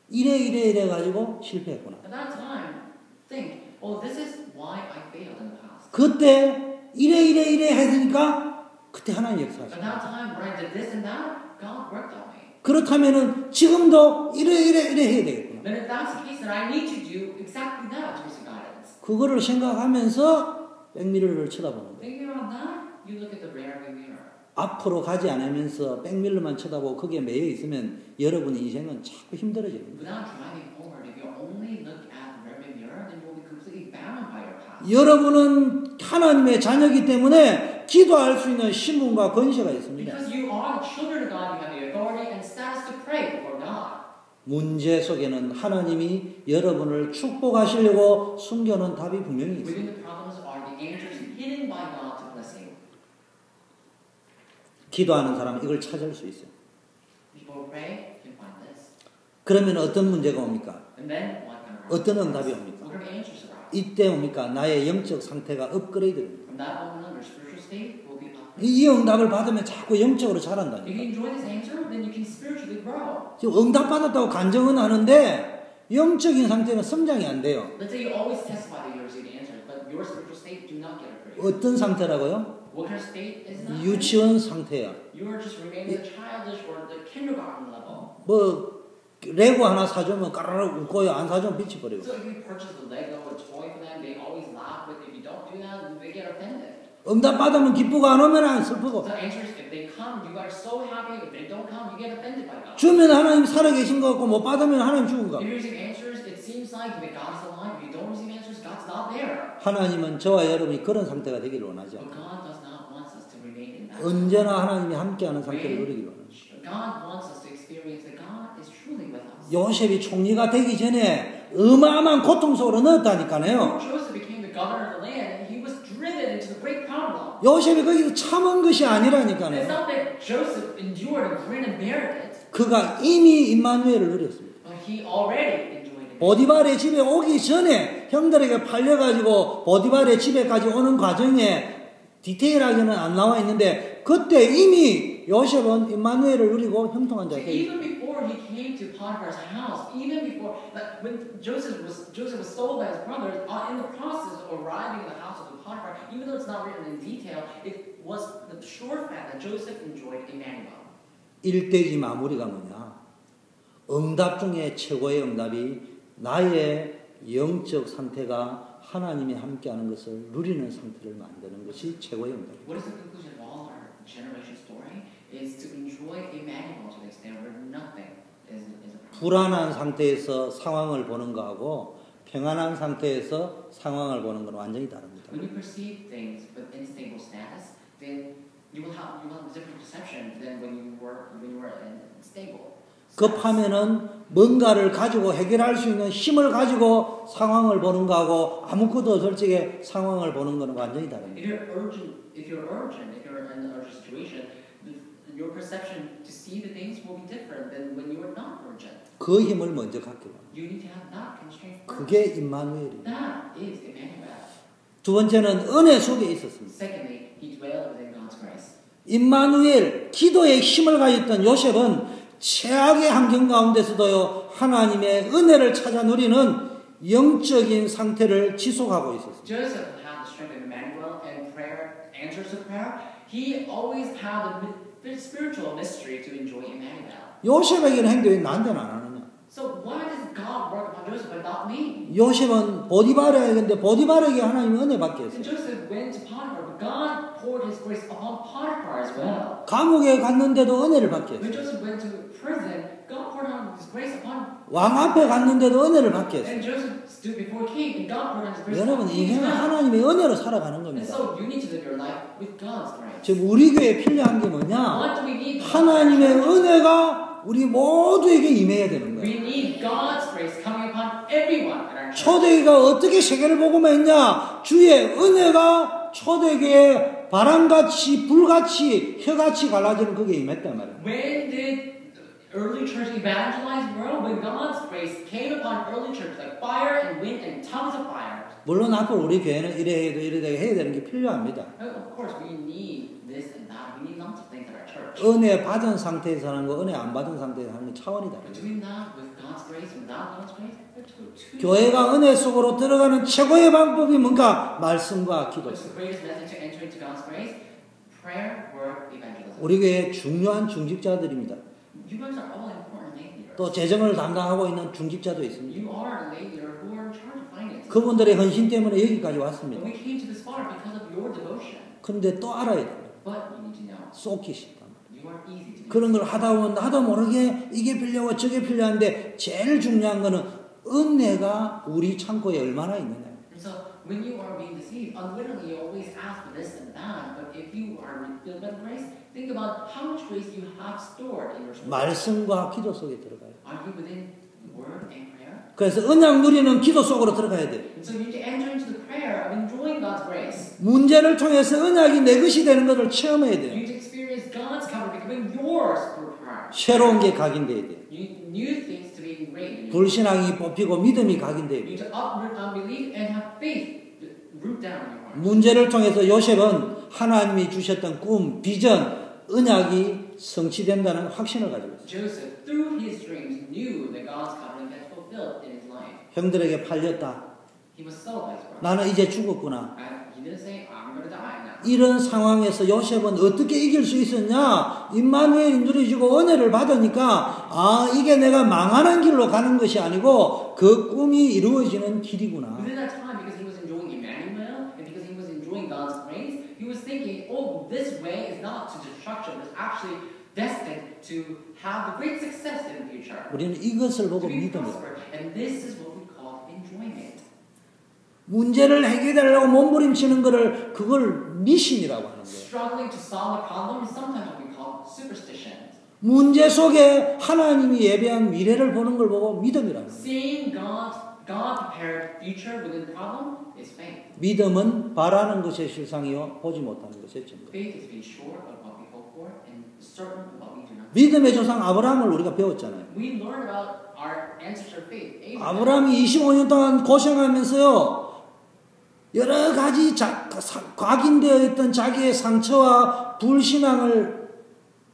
이래 가지고 실패했구나. At that time, think, oh, this is why I failed in the past. 그때 이래 했으니까 그때 하나님 At 역사하셨어요. that time, when I did this and that, God worked on me. 그렇다면은 지금도 이래 해야 되겠구나. Then if that's the case, then I need to do exactly that to receive guidance. 그거를 생각하면서 백미러를 쳐다보는 거예요. Thinking about that, you look at the rearview mirror. 앞으로 가지 않으면서 백밀러만 쳐다보고 거기에 매여 있으면 여러분의 인생은 자꾸 힘들어집니다. Without driving forward, if you only look at the rearview mirror, then you will be completely bound by your past. 여러분은 하나님의 자녀이기 때문에 기도할 수 있는 신분과 권세가 있습니다. Because you are the children of God, you have the authority and status to pray before God. 문제 속에는 하나님이 여러분을 축복하시려고 숨겨놓은 답이 분명히 Within 있습니다. the problems are the answers hidden by God to bless you. 기도하는 사람은 이걸 찾을 수 있어요. People pray, you can find this. 그러면 어떤 문제가 옵니까? And then what kind of 어떤 answers? 응답이 옵니까? What kind of answers arise? 이때 옵니까? 나의 영적 상태가 업그레이드됩니다. From that moment on, your spiritual state will be up. 이 응답을 받으면 자꾸 영적으로 If you 자란다니까. enjoy this answer, then you can spiritually grow. 지금 응답 받았다고 간증은 하는데 영적인 상태는 성장이 안 돼요. Let's say you always testify that you received answers, but your spiritual state do not get upgraded. 어떤 상태라고요? What kind of state is that? 유치원 상태야. You are just remaining the childish or the kindergarten level. 뭐 레고 하나 사주면 까르르 웃고요. 안 사주면 빛이 버리고. So if you purchase a Lego, a toy for them, they always laugh. But if you don't do that, they get offended. 응답 받으면 기쁘고 안 오면 안 슬프고. So answers, if they come, you are so happy. If they don't come, you get offended by God. 주면 하나님 살아계신 것 같고 못 받으면 하나님 죽은 것 If 같고. you receive answers, it seems like that God's alive. If you don't receive answers, God's not there. 하나님은 저와 여러분이 그런 상태가 되기를 원하지 But 않아요. God does not want us to remain in that. 언제나 하나님이 함께하는 상태를 누리기를 원해요. God wants us to experience that God is truly with us. 요셉이 총리가 되기 전에 어마어마한 고통 속으로 넣었다니까요. Joseph became the governor of the land, and he was driven into the great problem. 요셉이 거기서 참은 것이 It's 아니라니까요. not that Joseph endured and grin and bared it, 그가 이미 임마누엘을 누렸습니다. but he already enjoyed it. 보디발의 집에 오기 전에 형들에게 팔려가지고 보디발의 집에까지 오는 과정에 디테일하게는 안 나와 있는데 그때 이미 요셉은 임마누엘을 누리고 형통한 So 자가 even before he came to Potiphar's house, even before like when Joseph was sold by his brothers, in the process of arriving at the house of Potiphar, even though it's not written in detail, it was the sure fact that Joseph enjoyed Emmanuel. 1대지 마무리가 뭐냐? 응답 중에 최고의 응답이 나의 영적 상태가 하나님이 함께하는 것을 누리는 상태를 만드는 것이 최고의 응답입니다. What is the conclusion of all our generation story? Is to enjoy Emmanuel to the extent where nothing is a problem. 불안한 상태에서 상황을 보는 거하고 평안한 상태에서 상황을 보는 건 완전히 다릅니다. When you perceive things with unstable status, then you will have a different perception than when you were stable. 급하면은 뭔가를 가지고 해결할 수 있는 힘을 가지고 상황을 보는 거하고 아무것도 솔직히 상황을 보는 거는 완전히 다릅니다. If you're urgent, if you're in an urgent situation, your perception to see the things will be different than when you are not urgent. 그 힘을 먼저 갖기로. You need to have that constraint first. 그게 임마누엘입니다. That is Emmanuel. 두 번째는 은혜 속에 있었습니다. Secondly, he dwelled within God's grace. 임마누엘 기도의 힘을 가졌던 요셉은 최악의 환경 가운데서도요 하나님의 은혜를 찾아 누리는 영적인 상태를 지속하고 있었습니다. Joseph had the strength of Emmanuel and prayer, answers to prayer. He always had the spiritual mystery to enjoy Emmanuel. 요셉에게는 행동이 왜 나한테는 안 하느냐? So why does God work upon Joseph but not me? 요셉은 보디발에게인데 보디발에게 하나님이 은혜 받게 And 했어요. Joseph went to Potiphar, but God poured His grace upon Potiphar as well. 감옥에 갔는데도 은혜를 받게 When 했어요. Joseph went to prison, God poured out His grace upon 왕 앞에 갔는데도 은혜를 받게 했어요. And Joseph stood before a king, and God brought his grace. 여러분 인생은 하나님의 은혜로 살아가는 And 겁니다. so you need to live your life with God's grace. 지금 우리 교회에 필요한 게 뭐냐? What do we need? 하나님의 은혜가 우리 모두에게 임해야 되는 거예요. We need God's grace coming upon everyone in our church. 초대교회가 어떻게 세계를 복음했냐? 주의 은혜가 초대교회에 바람같이 불같이 혀같이 갈라지는 그게 임했단 말이에요. When did early church evangelize the world? When God's grace came upon early church like fire and wind and tongues of fire. 물론 앞으로 우리 교회는 이래 해도 이래 해야 되는 게 필요합니다. Of course, we need this and that. We need lots of things in our church. 은혜 받은 상태에서 하는 거, 은혜 안 받은 상태에서 하는 게 차원이 But 다르죠. doing that with God's grace and without God's grace, they're two. 교회가 은혜 속으로 들어가는 최고의 방법이 뭔가? 말씀과 기도. What's the greatest method to enter into God's grace? Prayer, word, evangelism. 우리 교회 중요한 중직자들입니다. You guys are all important lay leaders. 또 재정을 담당하고 있는 중직자도 있습니다. You are a lay leader who are in charge of finances. 그분들의 헌신 때문에 여기까지 왔습니다. And we came to this far because of your devotion. 그런데 또 알아야 돼요. But you need to know, 쏟기 쉽단 말이에요. you are easy to be. 그런 걸 하다 보면 나도 모르게 이게 필요하고 저게 필요한데 제일 중요한 거는 은혜가 우리 창고에 얼마나 있느냐. And so when you are being deceived, unwittingly you always ask for this and that. But if you are filled by grace, think about how much grace you have stored in your soul. 말씀과 기도 속에 들어가요. Are you within word and prayer? 그래서 언약 누리는 기도 속으로 들어가야 돼요. And so you need to enter into the prayer of enjoying God's grace. 문제를 통해서 언약이 내 것이 되는 것을 체험해야 You 돼요. need to experience God's cover becoming yours through prayer. 새로운 게 각인돼야 돼요. You need new things to be ingrained in you. 불신앙이 뽑히고 믿음이 각인돼야 You 돼요. need to uproot unbelief and have faith root down in your heart. 문제를 통해서 요셉은 하나님이 주셨던 꿈, 비전, 언약이 성취된다는 확신을 가지고 있어요. Joseph, through his dreams, knew that God's covenant had fulfilled in his life. 형들에게 팔렸다. He was sold by his brother. 나는 이제 죽었구나. And he didn't say, I'm going to die now. 이런 상황에서 요셉은 어떻게 이길 수 있었냐? 임마누엘이 누려주고 은혜를 받으니까 아 이게 내가 망하는 길로 가는 것이 아니고 그 꿈이 이루어지는 길이구나. Within that time, because he was enjoying Emmanuel and because he was enjoying God's grace, he was thinking, oh, this way is not to destruction. It's actually destined to have the great success in the future. 우리는 이것을 To 보고 be 믿음이다. prospered. And this is what we call enjoyment. 문제를 해결하려고 몸부림치는 것을 그걸 미신이라고 하는 거예요. Struggling to solve a problem is sometimes what we call superstition. 문제 속에 하나님이 예배한 미래를 보는 걸 보고 믿음이라는 거예요. Seeing God prepared future within the problem is faith. 믿음은 바라는 것의 실상이요 보지 못하는 것의 증거. Faith is being sure of what we hope for and certain of what we do not. 믿음의 조상 아브라함을 우리가 배웠잖아요. We learn about our ancestor faith. Abraham. 아브라함이 25년 동안 고생하면서요. 여러 가지 각인되어 있던 자기의 상처와 불신앙을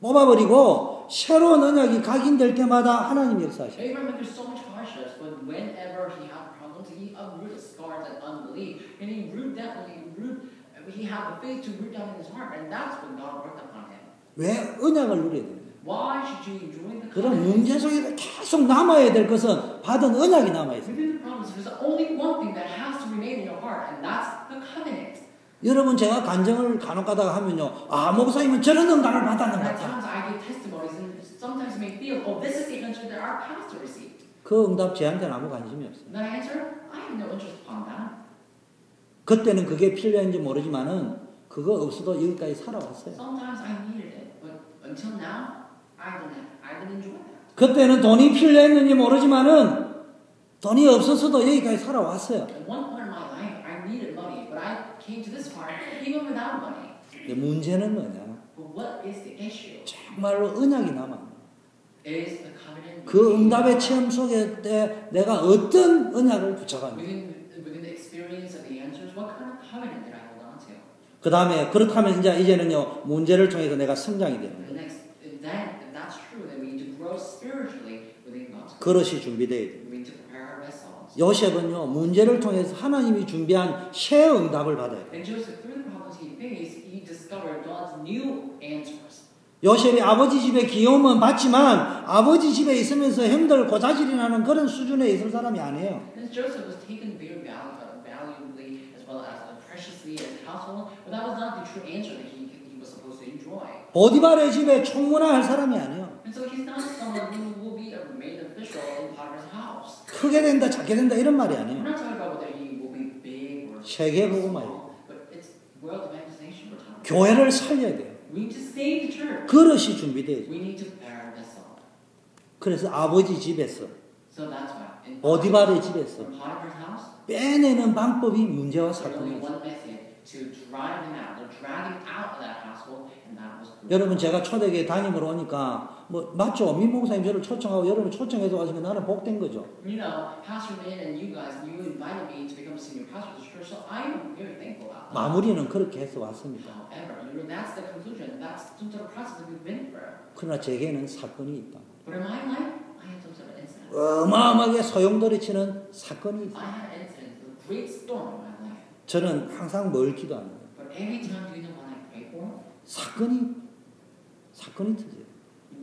뽑아버리고 새로운 언약이 각인될 때마다 하나님 역사하셔요. Abraham went through so much hardships, but whenever he had problems, he uprooted scars and unbelief, and he had the faith to root down in his heart, and that's when God worked upon him. 왜 언약을 누려야 돼요? Why should you enjoy the 그런 covenant? 문제 속에서 계속 남아야 될 것은 받은 언약이 남아있어요. Within the promise, there's only one thing that has to remain in your heart, and that's the covenant. 여러분 제가 간증을 간혹 가다가 하면요. 아 목사님은 저런 응답을 받았는 것 And at 같아. times I give testimonies, and sometimes you may feel, oh, this is the answer that our pastor received. 그 응답 저한테는 아무 관심이 없어요. That answer, I have no interest upon that. 그때는 그게 필요한지 모르지만은 그거 없어도 여기까지 살아왔어요. Sometimes I needed it, but until now, I didn't enjoy that. 그때는 돈이 필요했는지 모르지만은 돈이 없어서도 여기까지 살아왔어요. At one point in my life, I needed money, but I came to this part even without money. 근데 문제는 뭐냐? But what is the issue? 정말로 언약이 남아. Is the covenant 그 응답의 체험 속에 때 내가 어떤 언약을 붙여가는가? within the experience of the answers? What kind of covenant did I hold on to? 그 다음에 그렇다면 이제는요 문제를 통해서 내가 성장이 되는 거예요. And next, if that's true, then we need to grow spiritually within God's covenant. 그릇이 준비돼야 돼요. We need to prepare our vessels. 요셉은요 문제를 통해서 하나님이 준비한 새 응답을 받아요. And Joseph, through the problems he faced, he discovered God's new answers. 요셉이 아버지 집에 귀여움은 받지만 아버지 집에 있으면서 힘들고 자질이 나는 그런 수준에 있을 사람이 아니에요. And Joseph was taken very valuably as well as preciously in his household, but that was not the true answer that he was supposed to enjoy. 보디발의 집에 총무나 할 사람이 아니에요. And so he's not someone who will be a main official in Potiphar's 크게 된다, 작게 된다 이런 말이 We're 아니에요. not talking about whether he will be big or 세계 small, 복음화예요. but it's world evangelization we're talking about. 교회를 살려야 돼요. We need to save the church. 그릇이 준비돼야죠. We need to bear this up. 그래서 아버지 집에서 So that's why. In 보디발의 집에서 from Potiphar's house, 빼내는 방법이 문제와 there's only 사건이에요. one method to drive him out. They're driving out of that household, and that was through. 여러분 제가 초대교회 담임으로 오니까 뭐 맞죠? 민 목사님 저를 초청하고 여러분 초청해서 와서 나는 복된 거죠. You know, Pastor Min and you guys, you invited me to become a senior pastor of the church, so I'm very thankful about that. 마무리는 그렇게 해서 왔습니다. However, you know, that's the conclusion. That's some sort of process that we've been through. 그러나 제게는 사건이 있다. But in my life, I had some sort of incident. 어마어마하게 소용돌이 치는 사건이 있어요. I had an incident, a great storm in my life. 저는 항상 뭘 기도합니다. But every time, do you know what I pray for? 사건이 터져요.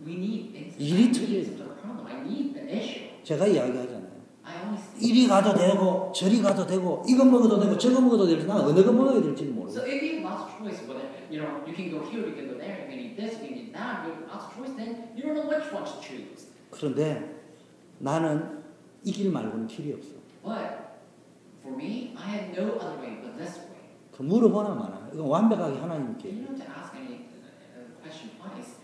We need incident. 일이 I need 터져요. some sort of problem. I need an issue. 제가 이야기하잖아요. I always 이리 가도 되고 저리 가도 되고 이거 먹어도 되고 저거 먹어도 될지 난 어느 거 먹어야 될지 모르고. So if you have lots of choice, whether you know you can go here, you can go there, you can eat this, you can eat that, you have lots of choice, then you don't know which one to choose. 그런데 나는 이 길 말고는 길이 없어. But for me, I had no other way but this way. 그 물어보나 마나. 이건 완벽하게 하나님께. You don't have to ask any question twice.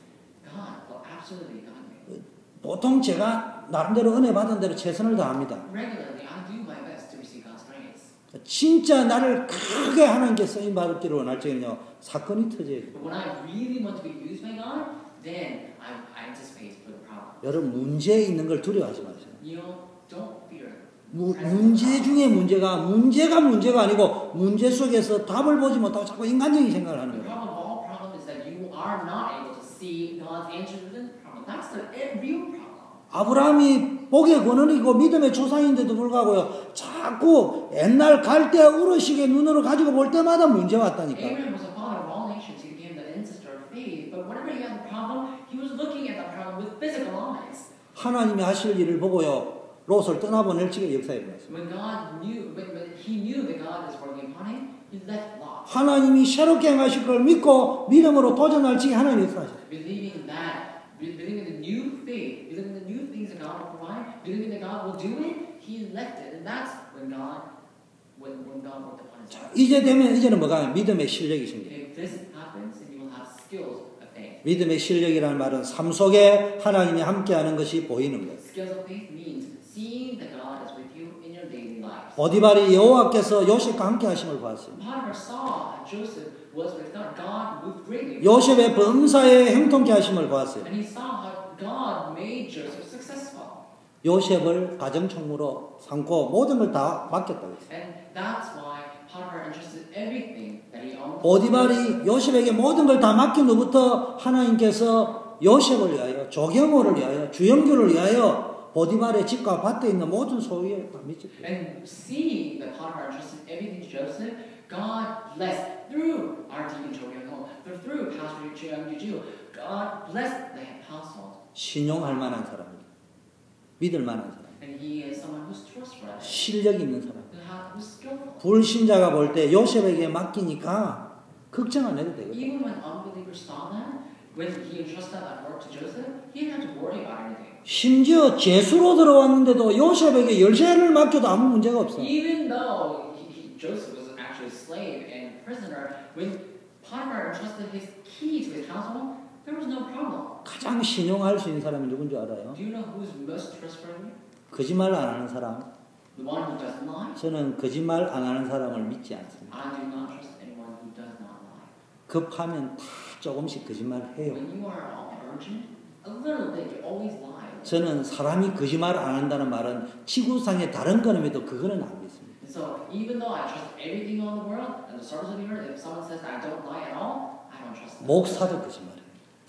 God will absolutely guide me. 보통 제가 나름대로 은혜 받은 대로 최선을 다합니다. Regularly, I do my best to receive God's grace. 진짜 나를 크게 하나님께 쓰임 받을 길을 원할 적에는요 사건이 터져요. But when I really want to be used by God, then I anticipate for the problem. 여러분 문제 있는 걸 두려워하지 마세요. You know, don't fear. 문제 중에 문제가 문제가 아니고 문제 속에서 답을 보지 못하고 자꾸 인간적인 생각을 하는 The 거예요. problem of all problems is that you are not able to see God's answer to the problem. That's the real problem. 아브라함이 복의 권원이고 믿음의 조상인데도 불구하고요 자꾸 옛날 갈대 우르식의 눈으로 가지고 볼 때마다 문제 왔다니까. Abraham was a father of all nations. He became the ancestor of faith. But whenever he had a problem, he was looking at the problem with physical eyes. 하나님이 하실 일을 보고요 롯을 떠나보낼 적의 역사에 일어났습니다. When he knew that God is working upon him, he left Lot, 하나님이 새롭게 행하실 걸 믿고 믿음으로 도전할 적에 하나님이 역사하셨어요. believing in the new faith, believing in the new things that God will provide, believing that God will do it. He left it, and that's when God worked upon his life. 이제는 뭐가 믿음의 실력이 생겨요. If this happens, then you will have skills of faith. 믿음의 실력이라는 말은 삶 속에 하나님이 함께하는 것이 보이는 거예요. Skills of faith means seeing that God is with you in your daily life. 보디발이 여호와께서 요셉과 함께 하심을 보았어요. Potiphar saw that Joseph was with God. God moved greatly. 요셉의 범사에 형통케 하심을 보았어요. And he saw how God made Joseph successful. 요셉을 가정총무로 삼고 모든 걸 다 맡겼다고 했어요. And that's why Potiphar entrusted everything that he owned. 보디발이 요셉에게 모든 걸 다 맡긴 후부터 하나님께서 요셉을 위하여 조경호를 위하여 주영규를 위하여 보디발의 집과 밭에 있는 모든 소유에 다 미쳤대요. And seeing that Potiphar entrusted everything to Joseph, God blessed through our deacon Joel, through Pastor Jew. God blessed the household. 신용할 만한 사람입니다. 믿을 만한 사람. And he is someone who's trustworthy, 실력 있는 사람. who's skillful. 불신자가 볼 때 요셉에게 맡기니까 걱정 안 해도 되거든요. Even when unbelievers saw that, when he entrusted that work to Joseph, he didn't have to worry about anything. 심지어 제수로 들어왔는데도 요셉에게 열쇠를 맡겨도 아무 문제가 없어. Even though Joseph was actually a slave and prisoner, when Potiphar entrusted his key to his household, there was no problem. 가장 신용할 수 있는 사람이 누군지 알아요? Do you know who's most trustworthy? 거짓말 안 하는 사람. The one who doesn't lie? 저는 거짓말 안 하는 사람을 믿지 않습니다. I do not trust anyone who does not lie. 급하면 다 조금씩 거짓말을 해요. When you are all urgent, a little bit, you always lie. 저는 사람이 거짓말 안 한다는 말은 지구상의 다른 거놈에도 그거는 안 믿습니다. So even though I trust everything on the world and the stars of the earth, if someone says that I don't lie at all, I don't trust them. 목사도 거짓말해요.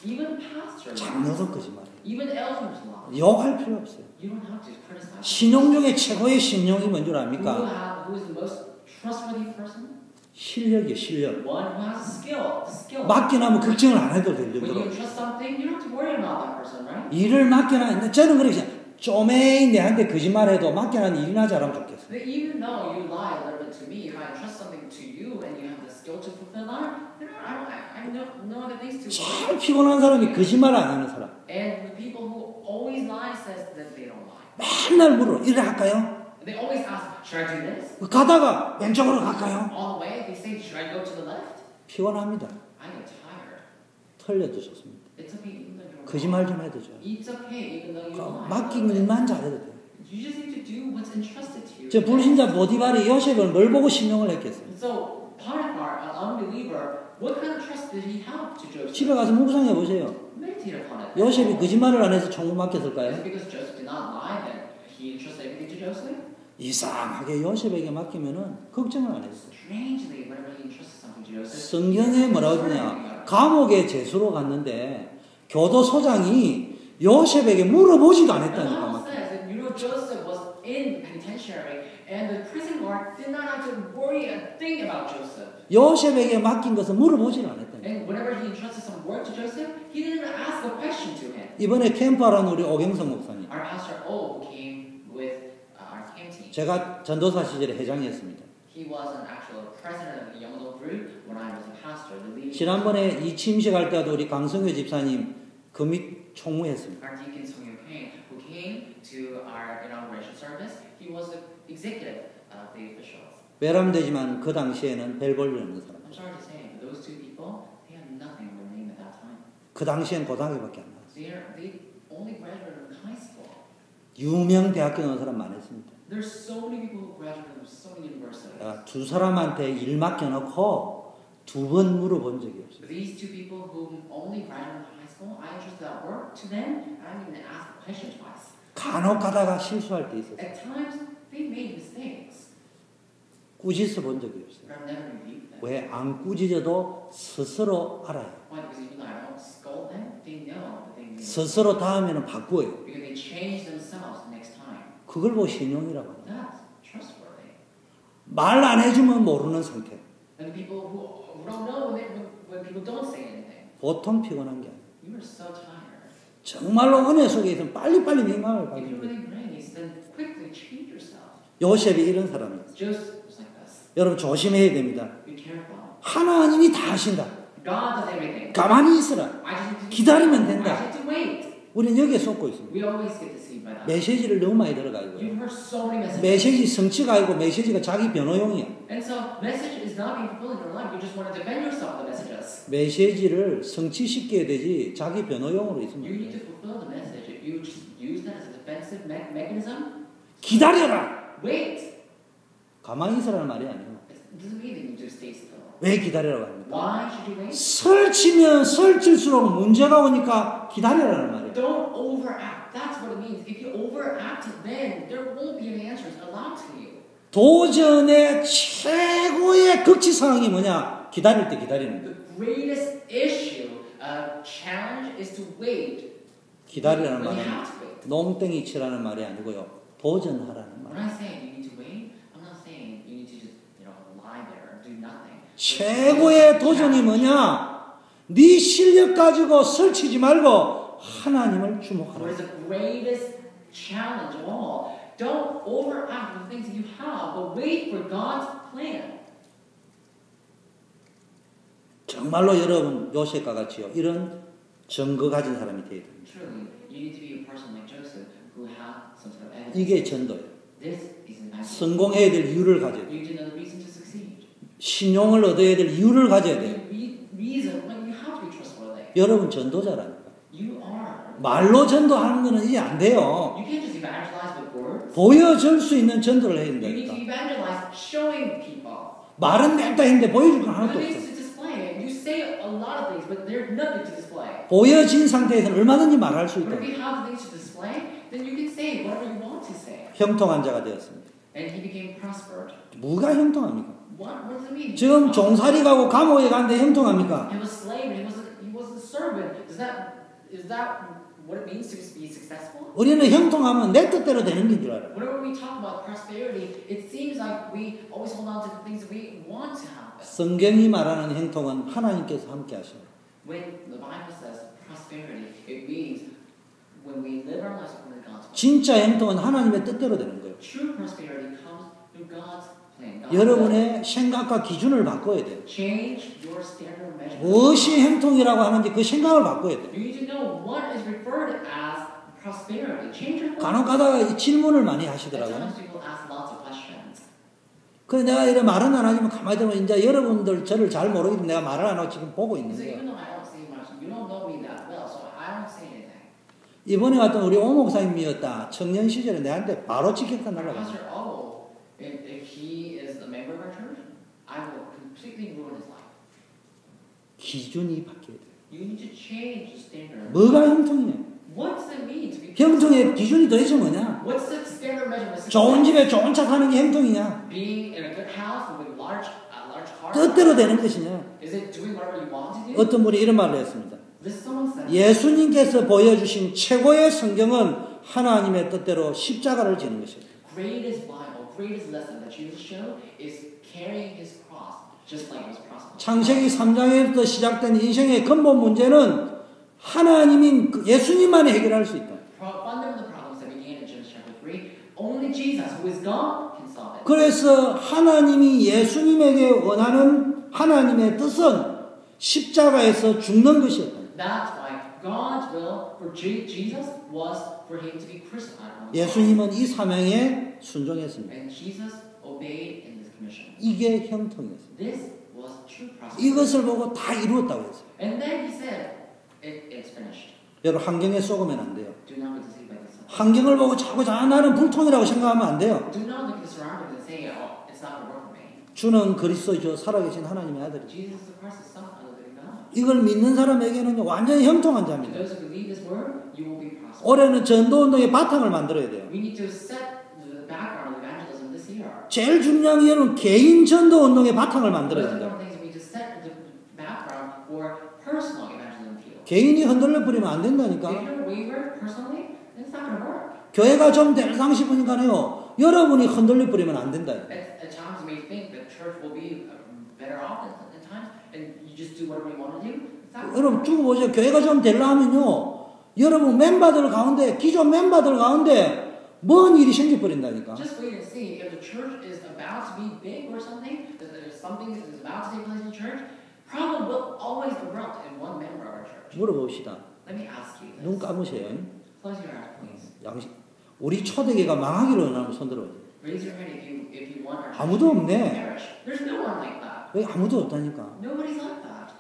Even pastors, 장로도 거짓말해요. even elders lie. 욕할 필요 없어요. You don't have to criticize. 신용 중에 최고의 신용이 뭔 줄 압니까? Who is the most trustworthy person? 실력이에요, 실력. One who has skill. The skill. 맡겨나면 걱정을 안 해도 될 When 정도로. you trust something, you don't have to worry about that person, right? 일을 맡겨나, 저는 그렇게 쪼매이 내한테 거짓말해도 맡겨놓은 일이나 잘하면 좋겠어. But even though you lie a little bit to me, if I entrust something to you and you have the skill to fulfill that, you know, I know no other things to do. 제일 피곤한 사람이 거짓말 안 하는 사람. And the people who always lie says that they don't lie. 맨날 물어. 이래 할까요? They always ask, should I do this? 가다가 왼쪽으로 갈까요? On the way, they say, should I go to the left? 피곤합니다. I get tired. 틀려도 좋습니다. It's okay even though you're 거짓말 좀 해도 좋아요. It's okay even though you lie. 맡긴 일만 잘해도 돼요. You just need to do what's entrusted to you. 저 불신자 보디발이 요셉을 뭘 보고 신용을 했겠어요? So Potiphar, an unbeliever, what kind of trust did he have to Joseph? 집에 가서 묵상해 보세요. Meditate upon it. 요셉이 거짓말을 안 해서 총을 Is 맡겼을까요? it because Joseph did not lie that he entrusted everything to Joseph? 이상하게 요셉에게 맡기면은 걱정을 안 했어요. Strangely, whenever he entrusted something to Joseph, 성경에 뭐라고 하냐? 감옥에 제수로 갔는데 교도소장이 요셉에게 물어보지도 the 않았다니까. Bible 막. says that Joseph was in the penitentiary, and the prison guard did not have to worry a thing about Joseph. 요셉에게 맡긴 것은 물어보지를 않았다니까. And whenever he entrusted some work to Joseph, he didn't even ask a question to him. 이번에 캠프하라는 우리 오경성 목사님. Our pastor O came with our camp team. 제가 전도사 시절에 회장이었습니다. He was an actual president of the Young Group when I was a pastor. The leader. 지난번에 이 침식할 때도 우리 강성효 집사님 금익 총무했습니다. Our deacon Song Kang, who came to our inauguration service, he was the executive of the officials. 외람되지만 그 당시에는 별 볼일 없는 사람. I'm sorry to say, but those two people, they had nothing of their name at that time. 그 당시엔 고등학교밖에 안 나왔어요. They only graduated from high school. 유명 대학교 나온 사람 많았습니다. There's so many people who graduated from so many universities. 두 사람한테 일 맡겨놓고 두 번 물어본 적이 없어요. These two people who only graduated from high school, I entrusted that work to them. I didn't even ask a question twice. 간혹 가다가 실수할 때 있었어요. At times, they made mistakes, 꾸짖어 본 적이 없어요. but I've never rebuked them. 왜 안 꾸짖어도 스스로 알아요. Why? Because even though I don't scold them, they know that they made mistakes. 스스로 다음에는 바꾸어요. Because they change themselves next time. 그걸 보고 신용이라고 합니다. That's trustworthy. 말 안 해주면 모르는 상태. And the people who don't know when people don't say anything, 보통 피곤한 게 아니에요. you are so tired. 정말로 은혜 속에 있으면 빨리빨리 네 마음을 If 바꾸는 you 거예요. really grace, then quickly change yourself. 요셉이 이런 사람이에요. Joseph was like this. 여러분 조심해야 됩니다. Be careful. 하나님이 다 하신다. God does everything. 가만히 있으라. I just need to 기다리면 I 된다. just need to wait. 우리는 여기에 속고 있습니다. We always get deceived by that. 메시지를 너무 많이 들어가지고 You've heard so many messages. 메시지 성취가 아니고 메시지가 자기 변호용이야. And so message is not being fulfilled in your life. You just want to defend yourself with the messages. 메시지를 성취시켜야 되지 자기 변호용으로 You 있으면 need 안 to 돼. fulfill the message. If you just use that as a defensive mechanism, 기다려라. wait. 가만히 있으라는 말이 아니에요. It doesn't mean that you just stay still. 왜 기다리라고 합니까? Why should you wait? 설치면 설칠수록 문제가 오니까 기다리라는 말이에요. Don't overact. That's what it means. If you overact, then there won't be any answers allowed to you. 도전의 최고의 극치 상황이 뭐냐? 기다릴 때 기다리는 거예요. The greatest issue, challenge, is to wait. 기다리라는 when you 말은 have to wait. 농땡이 치라는 말이 아니고요. 도전하라는 When 말. I say you need to wait, I'm not saying you need to just lie there or do nothing. 최고의 도전이 뭐냐? 네 실력 가지고 설치지 말고 하나님을 What 주목하라. is the greatest challenge of all? Don't overact with things that you have, but wait for God's plan. 정말로 여러분 요셉과 같이요. 이런 증거 가진 사람이 되어야 됩니다. Truly, you need to be a person like Joseph who have some sort of evidence. 이게 전도예요. This is an evidence. 성공해야 될 이유를 가져야 돼요. You need to know the reason to succeed. 신용을 얻어야 될 이유를 가져야 돼요. The reason when you have to be trustworthy. 여러분 전도자라니까. You are. 말로 전도하는 거는 이게 안 돼요. You can't just evangelize with words. 보여줄 수 있는 전도를 해야 You need to 된다니까. evangelize showing people. 말은 냈다 했는데 보여줄 건 하나도 What 없어. is to display? You say a lot of things, but there's nothing to display. 보여진 상태에서는 얼마든지 말할 수 But 있다. if you have things to display, then you can say whatever you want to say. 형통한 자가 되었습니다. And he became prospered. 뭐가 형통합니까? What does it mean? 지금 종살이 가고 감옥에 가는데 형통합니까? He was a slave. He was a servant. Is that what it means to be successful? 우리는 형통하면 내 뜻대로 되는 게 줄 알아. Whenever we talk about prosperity, it seems like we always hold on to the things that we want to happen. 성경이 말하는 형통은 하나님께서 함께 하셔요. When the Bible says prosperity, it means when we live our lives according to God's 진짜 행동은 하나님의 뜻대로 되는 거예요. True prosperity comes through God's plan. God's will. 여러분의 생각과 기준을 바꿔야 돼요. Change your standard of measurement. 무엇이 행동이라고 하는지 그 생각을 바꿔야 돼요. You need to know what is referred as prosperity. Change your 간혹 가다가 이 질문을 많이 At 하시더라고요. times people ask lots of questions. 그래서 내가 이런 말은 안 하지만 가만히 들으면 이제 여러분들 저를 잘 모르기 때문에 내가 말을 안 하고 지금 보고 있는 So 거예요. even though I don't say much, you don't know me that well, so I don't say anything. 이번에 왔던 우리 오 목사님이었다. 청년 시절에 내한테 바로 직격탄 날라갔어요. Pastor O, if he is a member of our church, I will completely ruin his life. 기준이 바뀌어야 돼요. You need to change the standard. 뭐가 형통이냐? What does it mean to be? 형통의 기준이 도대체 뭐냐? What's the standard measurement? 좋은 집에 좋은 차 사는 게 형통이냐? Being in a good house with large car. 뜻대로 되는 것이냐? Is it doing whatever you want to do? 어떤 분이 이런 말을 했습니다. This someone said. 예수님께서 보여주신 최고의 성경은 하나님의 뜻대로 십자가를 지는 것이에요. Greatest Bible, greatest lesson that Jesus showed is carrying his cross, just like it was crucified. 창세기 3장에부터 시작된 인생의 근본 문제는 하나님인 예수님만이 해결할 수 있다. Fundamental problems that began in Genesis chapter 3, only Jesus, who is God, can solve it. 그래서 하나님이 예수님에게 원하는 하나님의 뜻은 십자가에서 죽는 것이었다. That's why God's will for Jesus was for him to be crucified. on the cross. 예수님은 이 사명에 순종했습니다. And Jesus obeyed in this commission. 이게 형통이었습니다. This was true prosperity. 이것을 보고 다 이루었다고 했어요. And then he said, it's finished. 여러분 환경에 속으면 안 돼요. Do not be deceived by this. 환경을 보고 자꾸 나는 불통이라고 생각하면 안 돼요. Do not look at the surroundings and say, oh, it's not going to work for me. 주는 그리스도이죠. 살아계신 하나님의 아들이죠. Jesus Christ is Son of the living God. 이걸 믿는 사람에게는 완전히 형통한 To 자입니다. those who believe this word, you will be prosperous. 올해는 전도운동의 바탕을 만들어야 돼요. We need to set the background of evangelism this year. 제일 중요한 게 여러분 개인 전도운동의 바탕을 만들어야 Most 된다. important things we need to set the background for personal evangelism field. 개인이 흔들려 버리면 안 If 된다니까. you're wavered personally, then it's not going to work. 교회가 좀 될상 싶으니까요. 여러분이 흔들려 버리면 안 된다. At times you may think that church will be better off at times, and you just do whatever you want to do. It's not 여러분 쭉 보세요. 교회가 좀 되려면요. 여러분 멤버들 가운데 기존 멤버들 가운데 뭔 일이 생겨버린다니까. Just wait and see if the church is about to be big or something. If something is about to take place in the church, problem will always erupt in one member of our church. 물어봅시다. Let me ask you 눈 this. 감으세요. Close your eyes, please. 양식. 우리 초대교회가 망하기로 원하면 손들어요. Raise your hand if you want our church 아무도 to 없네. perish. There's no one like that. 여기 아무도 없다니까. Nobody's like that.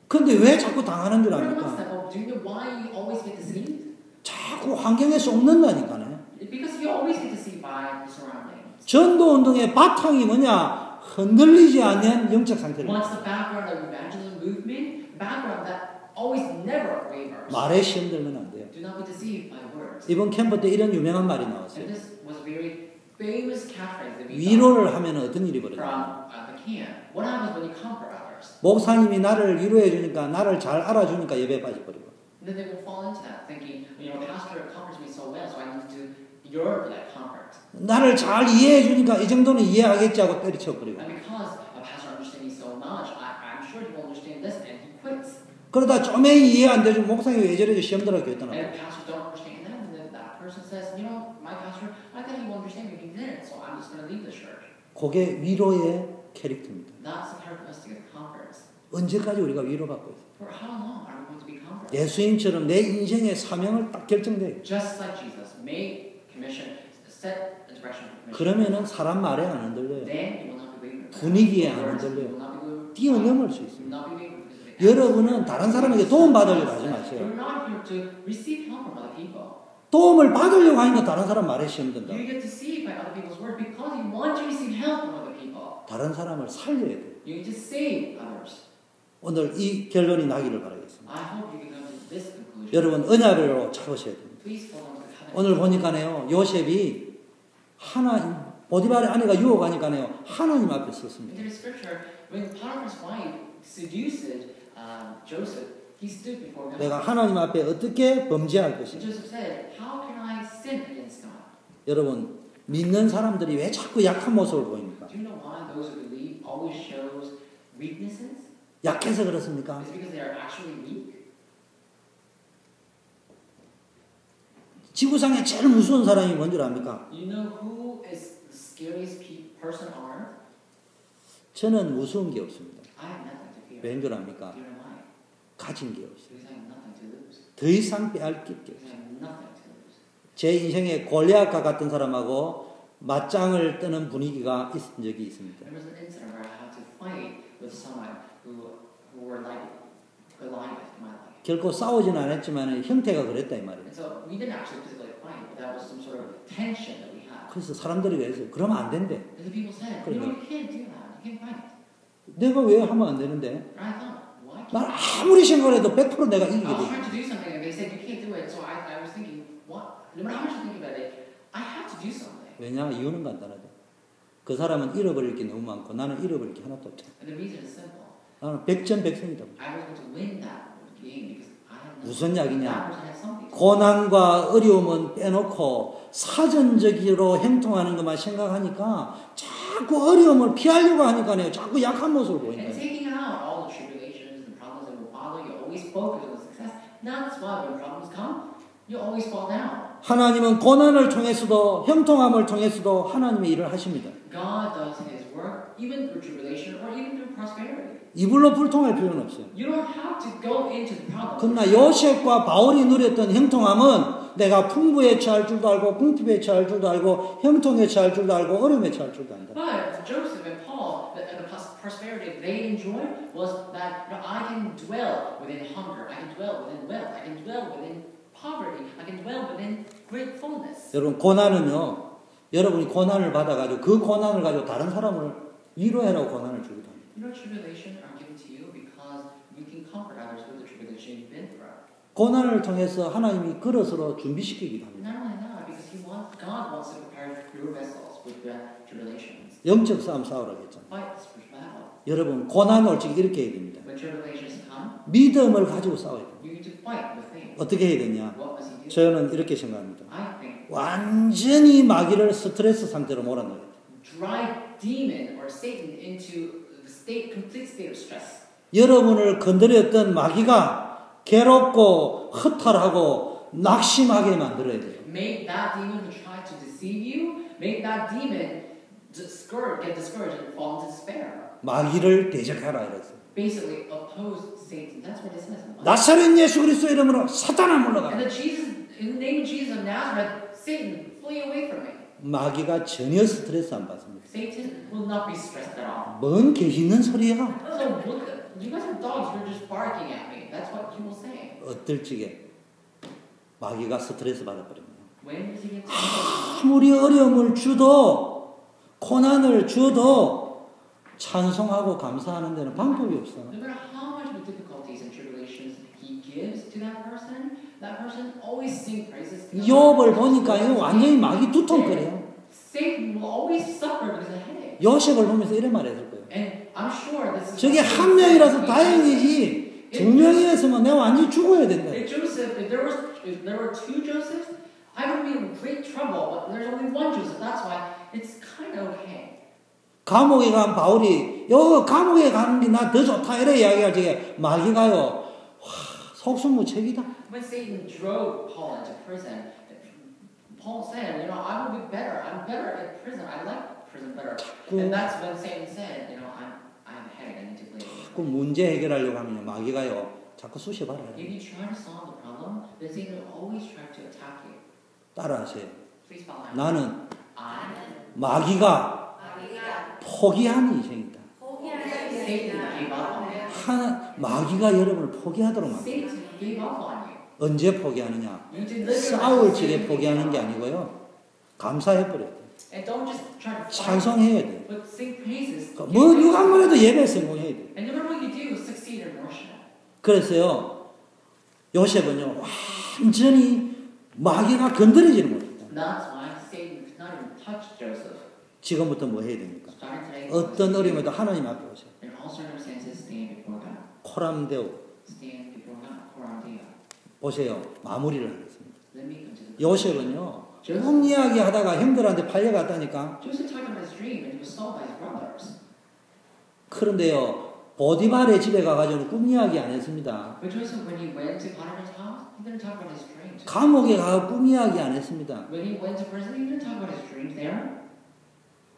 근데 왜 자꾸 당하는 줄 What else 압니까? that? Well, do you know why you always get deceived? 자꾸 환경에 쏙는다니까네. It's because you always get deceived by the surroundings. 전도운동의 바탕이 뭐냐? 흔들리지 않는 영적 상태를. What's the background of evangelism movement? Background that always never wavers. 말에 시험 들면 안 돼요. Do not be deceived by words. 이번 캠프 때 이런 유명한 말이 나왔어요. And this was a very famous catchphrase that we got 위로를 하면 어떤 일이 from 벌어져요? the camp. What happens when you comfort others? 목사님이 나를 위로해 주니까 나를 잘 알아주니까 예배 빠져버리고. And then they will fall into that, thinking, pastor comforts me so well, so I need to yearn for that comfort. 나를 잘 이해해 주니까 이 정도는 이해하겠지 하고 때려쳐버리고. And because a pastor understands me so much, I'm sure he will understand this, and he quits. 그러다 쪼매이 이해 안 되죠. 목사님이 왜 저래 시험 들어 교회 And 떠나. if pastors don't understand that, and then that person says, my pastor, I thought he would understand me, he didn't, so I'm just going to leave the church. 그게 위로의 캐릭터입니다. That's the characteristic of converts. 언제까지 우리가 위로받고 있어요? For how long are we going to be converts? 예수님처럼 내 인생의 사명을 딱 결정돼요. Just like Jesus made commission, set a direction for commission. 그러면은 사람 말에 안 흔들려요. Then you will not be wavering. 분위기에 안 Words, 흔들려요. you will not be wavering. 뛰어넘을 수 You 있어요. will not be wavering because of the 여러분은 다른 사람에게 도움 받으려고 하지 마세요. You're not here to receive help from other people. 도움을 받으려고 하니까 다른 사람 말에 시험 든다. You get deceived by other people's words because you want to receive help from other people. 다른 사람을 살려야 돼요. You need to save others. 오늘 이 결론이 나기를 바라겠습니다. I hope you can come to this conclusion. 여러분 언약으로 잡으셔야 됩니다. Please hold on to the covenant. 오늘 보니까요 요셉이 하나님 보디발의 아내가 유혹하니까요 하나님 앞에 섰습니다. In the scripture, when Potiphar's wife seduces Joseph, he stood before God. 내가 하나님 앞에 어떻게 범죄할 And 것인가. Joseph said, "How can I sin against God?" 여러분 믿는 사람들이 왜 자꾸 약한 모습을 보입니까? Do you know why those who believe always shows weaknesses? 약해서 그렇습니까? It's because they are actually weak. 지구상에 제일 무서운 사람이 뭔 줄 압니까? You know who is the scariest person on earth? 저는 무서운 게 없습니다. I have nothing to fear. 왠 줄 압니까? Do you know why? 가진 게 없어요. Because I have nothing to lose. 더 이상 빼앗길 게 Because 없어요. I have nothing to lose. 제 인생에 골리앗과 같은 사람하고 맞짱을 뜨는 분위기가 있은 적이 있습니다. There was an incident where I had to fight with someone who were like Goliath in my life. 결코 싸우지는 않았지만 형태가 그랬다 이 말이에요. And so we didn't actually physically fight, but that was some sort of tension that we had. 그래서 사람들이 그랬어요. 그러면 안 된대. And the people said, you know, you can't do that. You can't fight. 내가 왜 하면 안 되는데? And I thought, why 난 can't 아무리 생각을 해도 100% 내가 I 이기게 was 돼. trying to do something and they said you can't do it. So I was thinking, what? No matter how much I think about it, I have to do something. 왜냐? 이유는 간단하다. 그 사람은 잃어버릴 게 너무 많고 나는 잃어버릴 게 하나도 없잖아. And the reason is simple. 나는 백전백승이다. I was going to win that game because I had nothing. 무슨 이야기냐? That person had something. 고난과 어려움은 빼놓고 사전적으로 행동하는 것만 생각하니까 자꾸 어려움을 피하려고 하니까요. 자꾸 약한 모습을 보이는 And 거예요. taking out all the tribulations and problems that will bother you, always focus on the success. Now that's why when problems come, you always fall down. 하나님은 고난을 통해서도 형통함을 통해서도 하나님의 일을 하십니다. God does His work even through tribulation or even through prosperity. 이불로 불통할 필요는 없어요. You don't have to go into the problem. 그러나 요셉과 바울이 누렸던 형통함은 내가 풍부에 처할 줄도 알고 궁핍에 처할 줄도 알고 형통에 처할 줄도 알고 어려움에 처할 줄도 안다. But Joseph and Paul, the prosperity they enjoyed was that I can dwell within hunger, I can dwell within wealth, I can dwell within poverty, I can dwell within great fullness. 여러분 고난은요. 여러분이 고난을 받아가지고 그 고난을 가지고 다른 사람을 위로해라고 고난을 주기도 합니다. You know, tribulation are given to you because you can comfort others with the tribulation you've been through. 고난을 통해서 하나님이 그릇으로 준비시키기도 합니다. Not only that, because God wants to prepare your vessels with the tribulations. 영적 싸움 싸우라고 했잖아요. Fight the spiritual battle. 여러분 고난 올지 이렇게 해야 됩니다. When tribulations come, 믿음을 가지고 싸워야 돼요. you need to fight with faith. 어떻게 해야 되냐? What must he do? 저는 이렇게 생각합니다. I think 완전히 마귀를 스트레스 상태로 몰아넣어야 돼요. drive demon or Satan into the complete state of stress. 여러분을 건드렸던 마귀가 괴롭고 허탈하고 낙심하게 만들어야 돼요. Make that demon who tried to deceive you, make that demon get discouraged and fall into despair. 마귀를 대적하라 이랬어요. Basically, oppose Satan. That's what it says. 나사렛 예수 그리스도 이름으로 사탄아 물러가라. And in the name of Jesus of Nazareth, Satan, flee away from me. 마귀가 전혀 스트레스 안 받습니다. Satan will not be stressed at all. 뭔 개시 있는 소리야? So look, you guys are dogs. You're just barking at me. That's what he will say. 어떨지게 마귀가 스트레스 받아버립니다. When does he get to 아무리 어려움을 주도 고난을 줘도 찬송하고 감사하는 데는 방법이 없어. No matter how much of the difficulties and tribulations he gives to that person always sing praises to God. 욥을 보니까 이거 완전히 마귀 두통거려요. Satan will always suffer because of headache. 요셉을 보면서 이런 말 했을 거예요. And I'm sure this is 저게 한 명이라서 다행이지 두 명이었으면 내가 완전히 죽어야 된다. If there were two Josephs, I would be in great trouble. But there's only one Joseph. That's why it's kind of okay. 감옥에 간 바울이 요 감옥에 가는 게 나 더 좋다 이래 이야기할 적에 마귀가요 와, 속수무책이다. When Satan drove Paul into prison, Paul said, I will be better. I'm better at prison. I like prison better. And that's when Satan said, I have a headache. I need to play. 자꾸 문제 해결하려고 하면 마귀가요 자꾸 쑤셔봐라. If you try to solve the problem, then Satan will always try to attack you. 따라하세요. Please follow me. 나는 I 마귀가 포기하는 인생이다. Satan gave up on you. 마귀가 여러분을 포기하도록 만든다. Satan gave up on you. 언제 포기하느냐? You deliver 싸울 적에 포기하는 게 아니고요. 감사해버려야 돼. And don't just try to fight, 찬송해야 돼. but sing praises. 뭐 누가 한 번에도 예배 성공해야 돼. And no matter what you do, succeed in worship. 그래서요. 요셉은요. 완전히 마귀가 건드리지는 못했다. That's why Satan could not even touch Joseph. 지금부터 뭐 해야 됩니까? Starting today, 어떤 어려움에도 하나님 앞에 오세요. in all circumstances, stand before God. 코람데오 Stand before God. Koramdea. 보세요. 마무리를 하겠습니다. Let me come to the 요셉은요. 꿈 이야기 하다가 형들한테 팔려갔다니까. Joseph talked about his dream and he was sold by his brothers. 그런데요. 보디발의 집에 가가지고 꿈 이야기 안 했습니다. But Joseph, when he went to Potiphar's house, He didn't talk about his dreams. 감옥에 가서 꿈 이야기 안 했습니다. When he went to prison, he didn't talk about his dreams there.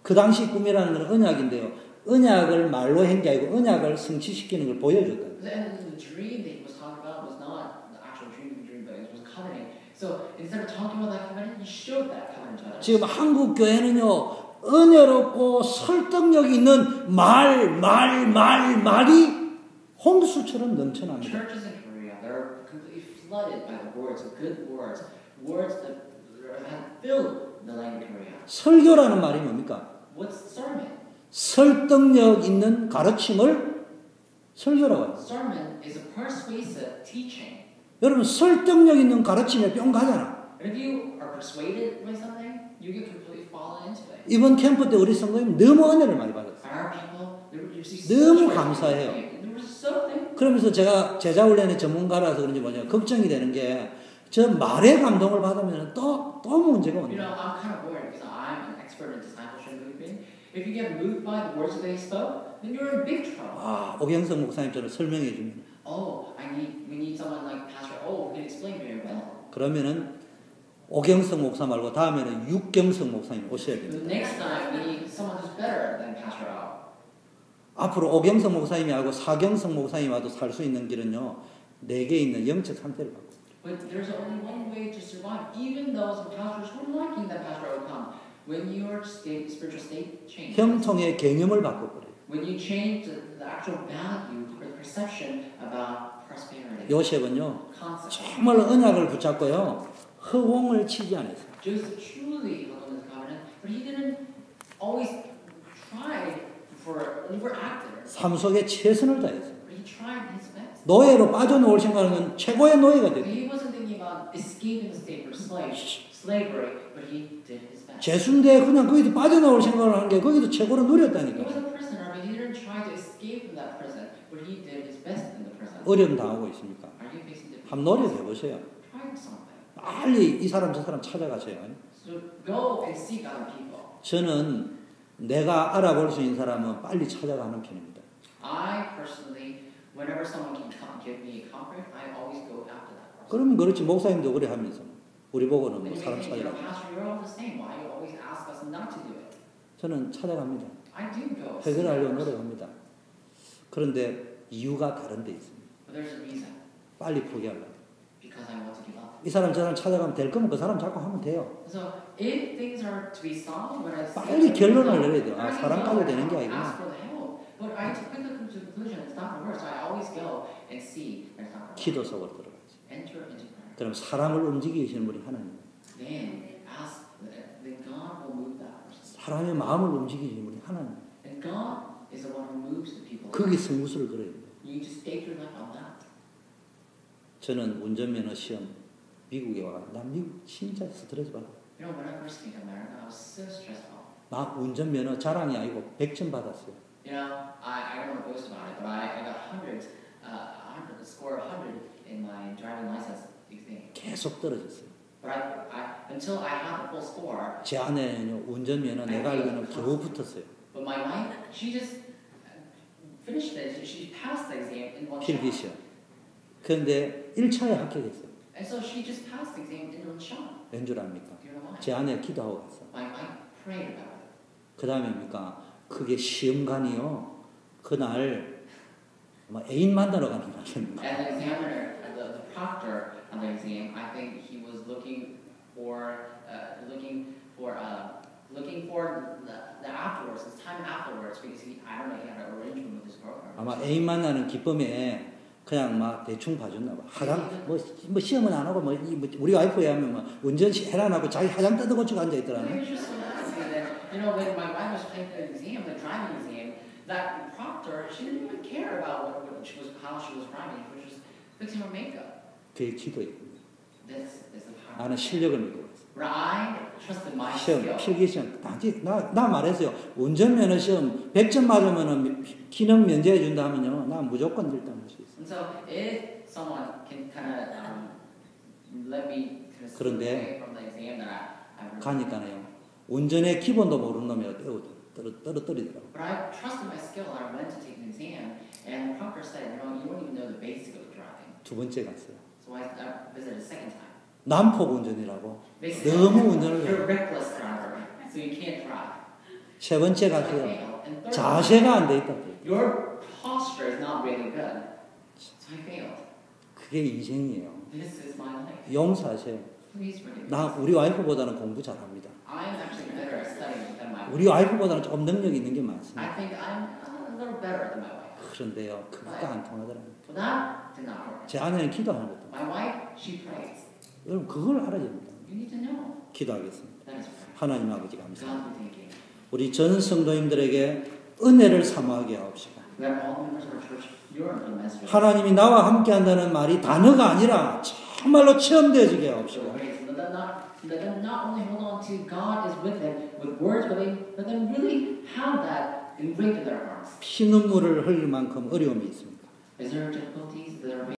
그 당시 꿈이라는 건 언약인데요. 언약을 말로 한 게 아니고 언약을 성취시키는 걸 보여줬다. The dream that he was talking about was not the actual dream, but it was covenant. So instead of talking about that covenant, he showed that covenant to others. 지금 한국 교회는요, 은혜롭고 설득력 있는 말이 홍수처럼 넘쳐납니다. Churches in Korea, they're completely flooded by the words of good words, words that have filled the land of Korea. 설교라는 말이 뭡니까? What's sermon? 설득력 있는 가르침을 설교라고 합니다. Sermon is a persuasive teaching. 여러분 설득력 있는 가르침에 뿅 가잖아. And if you are persuaded by something, you get completely fallen into it. 이번 캠프 때 우리 성도님 너무 은혜를 많이 받았어요. Our people, they receive 너무 such 감사해요. They were so thankful. 그러면서 제가 제자훈련의 전문가라서 그런지 뭐냐 걱정이 되는 게 저 말의 감동을 받으면 또 문제가 You 온다. know, I'm kind of worried because I'm an expert in discipleship movement. If you get moved by the words that they spoke, then you're in big trouble. 아, 오경석 목사님처럼 설명해 주면 Oh, we need someone like Pastor O who can explain very well. 그러면은 오경석 목사 말고 다음에는 육경석 목사님 오셔야 The 됩니다. next time we need someone who's better than Pastor O. 앞으로 오경석 목사님이 알고 사경석 목사님이 와도 살 수 있는 길은요. 내게 있는 영적 상태를 바꿔. But there's only one way to survive, even though some pastors were liking that Pastor O come. When your spiritual state changes, 형통의 개념을 바꿔버려요. when you change the actual value or the perception about prosperity, 요셉은요. concept. 정말 언약을 붙잡고요. 허공을 치지 않았어요. Joseph truly held on to the covenant, but he didn't always try for overacted. 삶 속에 최선을 다했어요. But he tried his best. 노예로 빠져나올 생각은 최고의 노예가 됐어요. He wasn't thinking about escaping the state or slavery, but he did his best. 죄수인데 그냥 거기도 빠져나올 생각을 한 게 거기도 최고로 He 누렸다니까. was a prisoner, but he didn't try to escape from that prison, but he did his best in the prison. 어려움 당하고 있습니까? Are you facing difficulty? 한번 노력해보세요. Try something. 빨리 이 사람 저 사람 찾아가세요. So go and seek other people. 저는 내가 알아볼 수 있는 사람은 빨리 찾아가는 편입니다. I personally, whenever someone can come give me a comfort, I always go after that person. 그러면 그렇지 목사님도 그래 하면서 우리 보고는 뭐 Then you 사람 may think, 찾아가. Pastor, you're all the same. Why you always ask us not to do it? 저는 찾아갑니다. I do go. 해결하려고 노력합니다. 그런데 이유가 다른 데 있습니다. But there's a reason. 빨리 포기하려고. Because I want to give up. 이 사람 저 사람 찾아가면 될 거면 그 사람 자꾸 하면 돼요. So if things are to be solved, when I 빨리 결론을 내려야 돼요. 아, 사람 가지고 되는 게 ask 아니구나. for the help. But I quickly come to the conclusion it's not going to work. So I always go and see that it's not going to work. 기도 속으로 들어가지. Enter into prayer. 그럼 사람을 움직이시는 분이 하나님. Then ask, then God will move that person. 사람의 마음을 움직이시는 분이 하나님. And God is the one who moves the people. 거기서 무술을 걸어야 돼요. You just stake your life on that. 저는 운전면허 시험 미국에 와. 난 미국 진짜 스트레스 받아. You know, when I first came to America, I was so stressful. 나 운전면허 자랑이 아니고 100점 받았어요. You know, I don't want to boast about it, but I got hundreds, score 100 in my driving license exam. 계속 떨어졌어요. But until I had the full score, 제 아내는요 운전면허 내가 알기로는 겨우 붙었어요. but my wife, she just finished it. She passed the exam in one 필기 shot. 시험. 그런데 1차에 합격했어요. And so she just passed the exam in one shot. 왠 줄 압니까? Do you know why? 제 아내 기도하고 갔어. My wife prayed about it. 그 다음에입니까? 그게 시험관이요. 그날 아마 애인 만나러 가는 날이었는데 And the examiner, the proctor of the exam, I think he was looking for the afterwards, the time afterwards, because I don't know, he had an arrangement with his girlfriend. 아마 애인 만나는 기쁨에 그냥 막 대충 봐줬나 봐. 화장 뭐 시험은 안 하고 뭐 우리 와이프에 하면 뭐 운전 해라 안 하고 자기 화장 뜯어고치고 앉아 있더라네. It was just so happy that, you know, when my wife was taking the exam, the driving exam, that proctor, she didn't even care about how she was driving. She was just fixing her makeup. 그게 기도예요. This is the power. 나는 실력을 믿고 있어. Where I trusted my 시험, skill. 필기 시험. 나 말했어요. 운전면허 시험 100점 맞으면 기능 면제해 준다 하면요. 나 무조건 1등 할 수 있어. And so, if someone can kind of let me kind of slip 그런데 away from the exam that I 가니까요. 운전의 기본도 모르는 놈이 떨어뜨리더라고. But I trusted my skill and I went to take an exam, and the proctor said, you know, you don't even know the basic of driving. 두 번째 갔어요. So So I visited a second time. 난폭 운전이라고. Basically, 너무 운전을 you're a 해요. reckless driver, so you can't drive. 세 번째가 I 그 failed. And third, 자세가 안 돼 있다. your posture is not really good. So I failed. 그게 인생이에요. This is my life. 용서하세요. Please forgive me. 나 우리 와이프보다는 공부 잘합니다. I'm actually better at studying than my wife. 우리 와이프보다는 조금 능력 있는 게 많습니다. I think I'm a little better than my wife. 그런데요, 그것도 안 통하더라고요. But that did not work. 제 아내는 기도하는 것도. My wife, she prays. 여러분 그걸 알아야 됩니다. You need to know. 기도하겠습니다. That is prayer. 하나님 아버지 감사합니다. God, we thank you. 우리 전 성도님들에게 은혜를 사모하게 하옵시다. Let all members of our church yearn for the message. 하나님이 나와 함께한다는 말이 단어가 아니라 정말로 체험되어지게 하옵시다. Let them not only hold on to God is with them with words, but let them really have that engraved in their hearts. 피눈물을 흘릴 만큼 어려움이 있습니다. Is there difficulties that are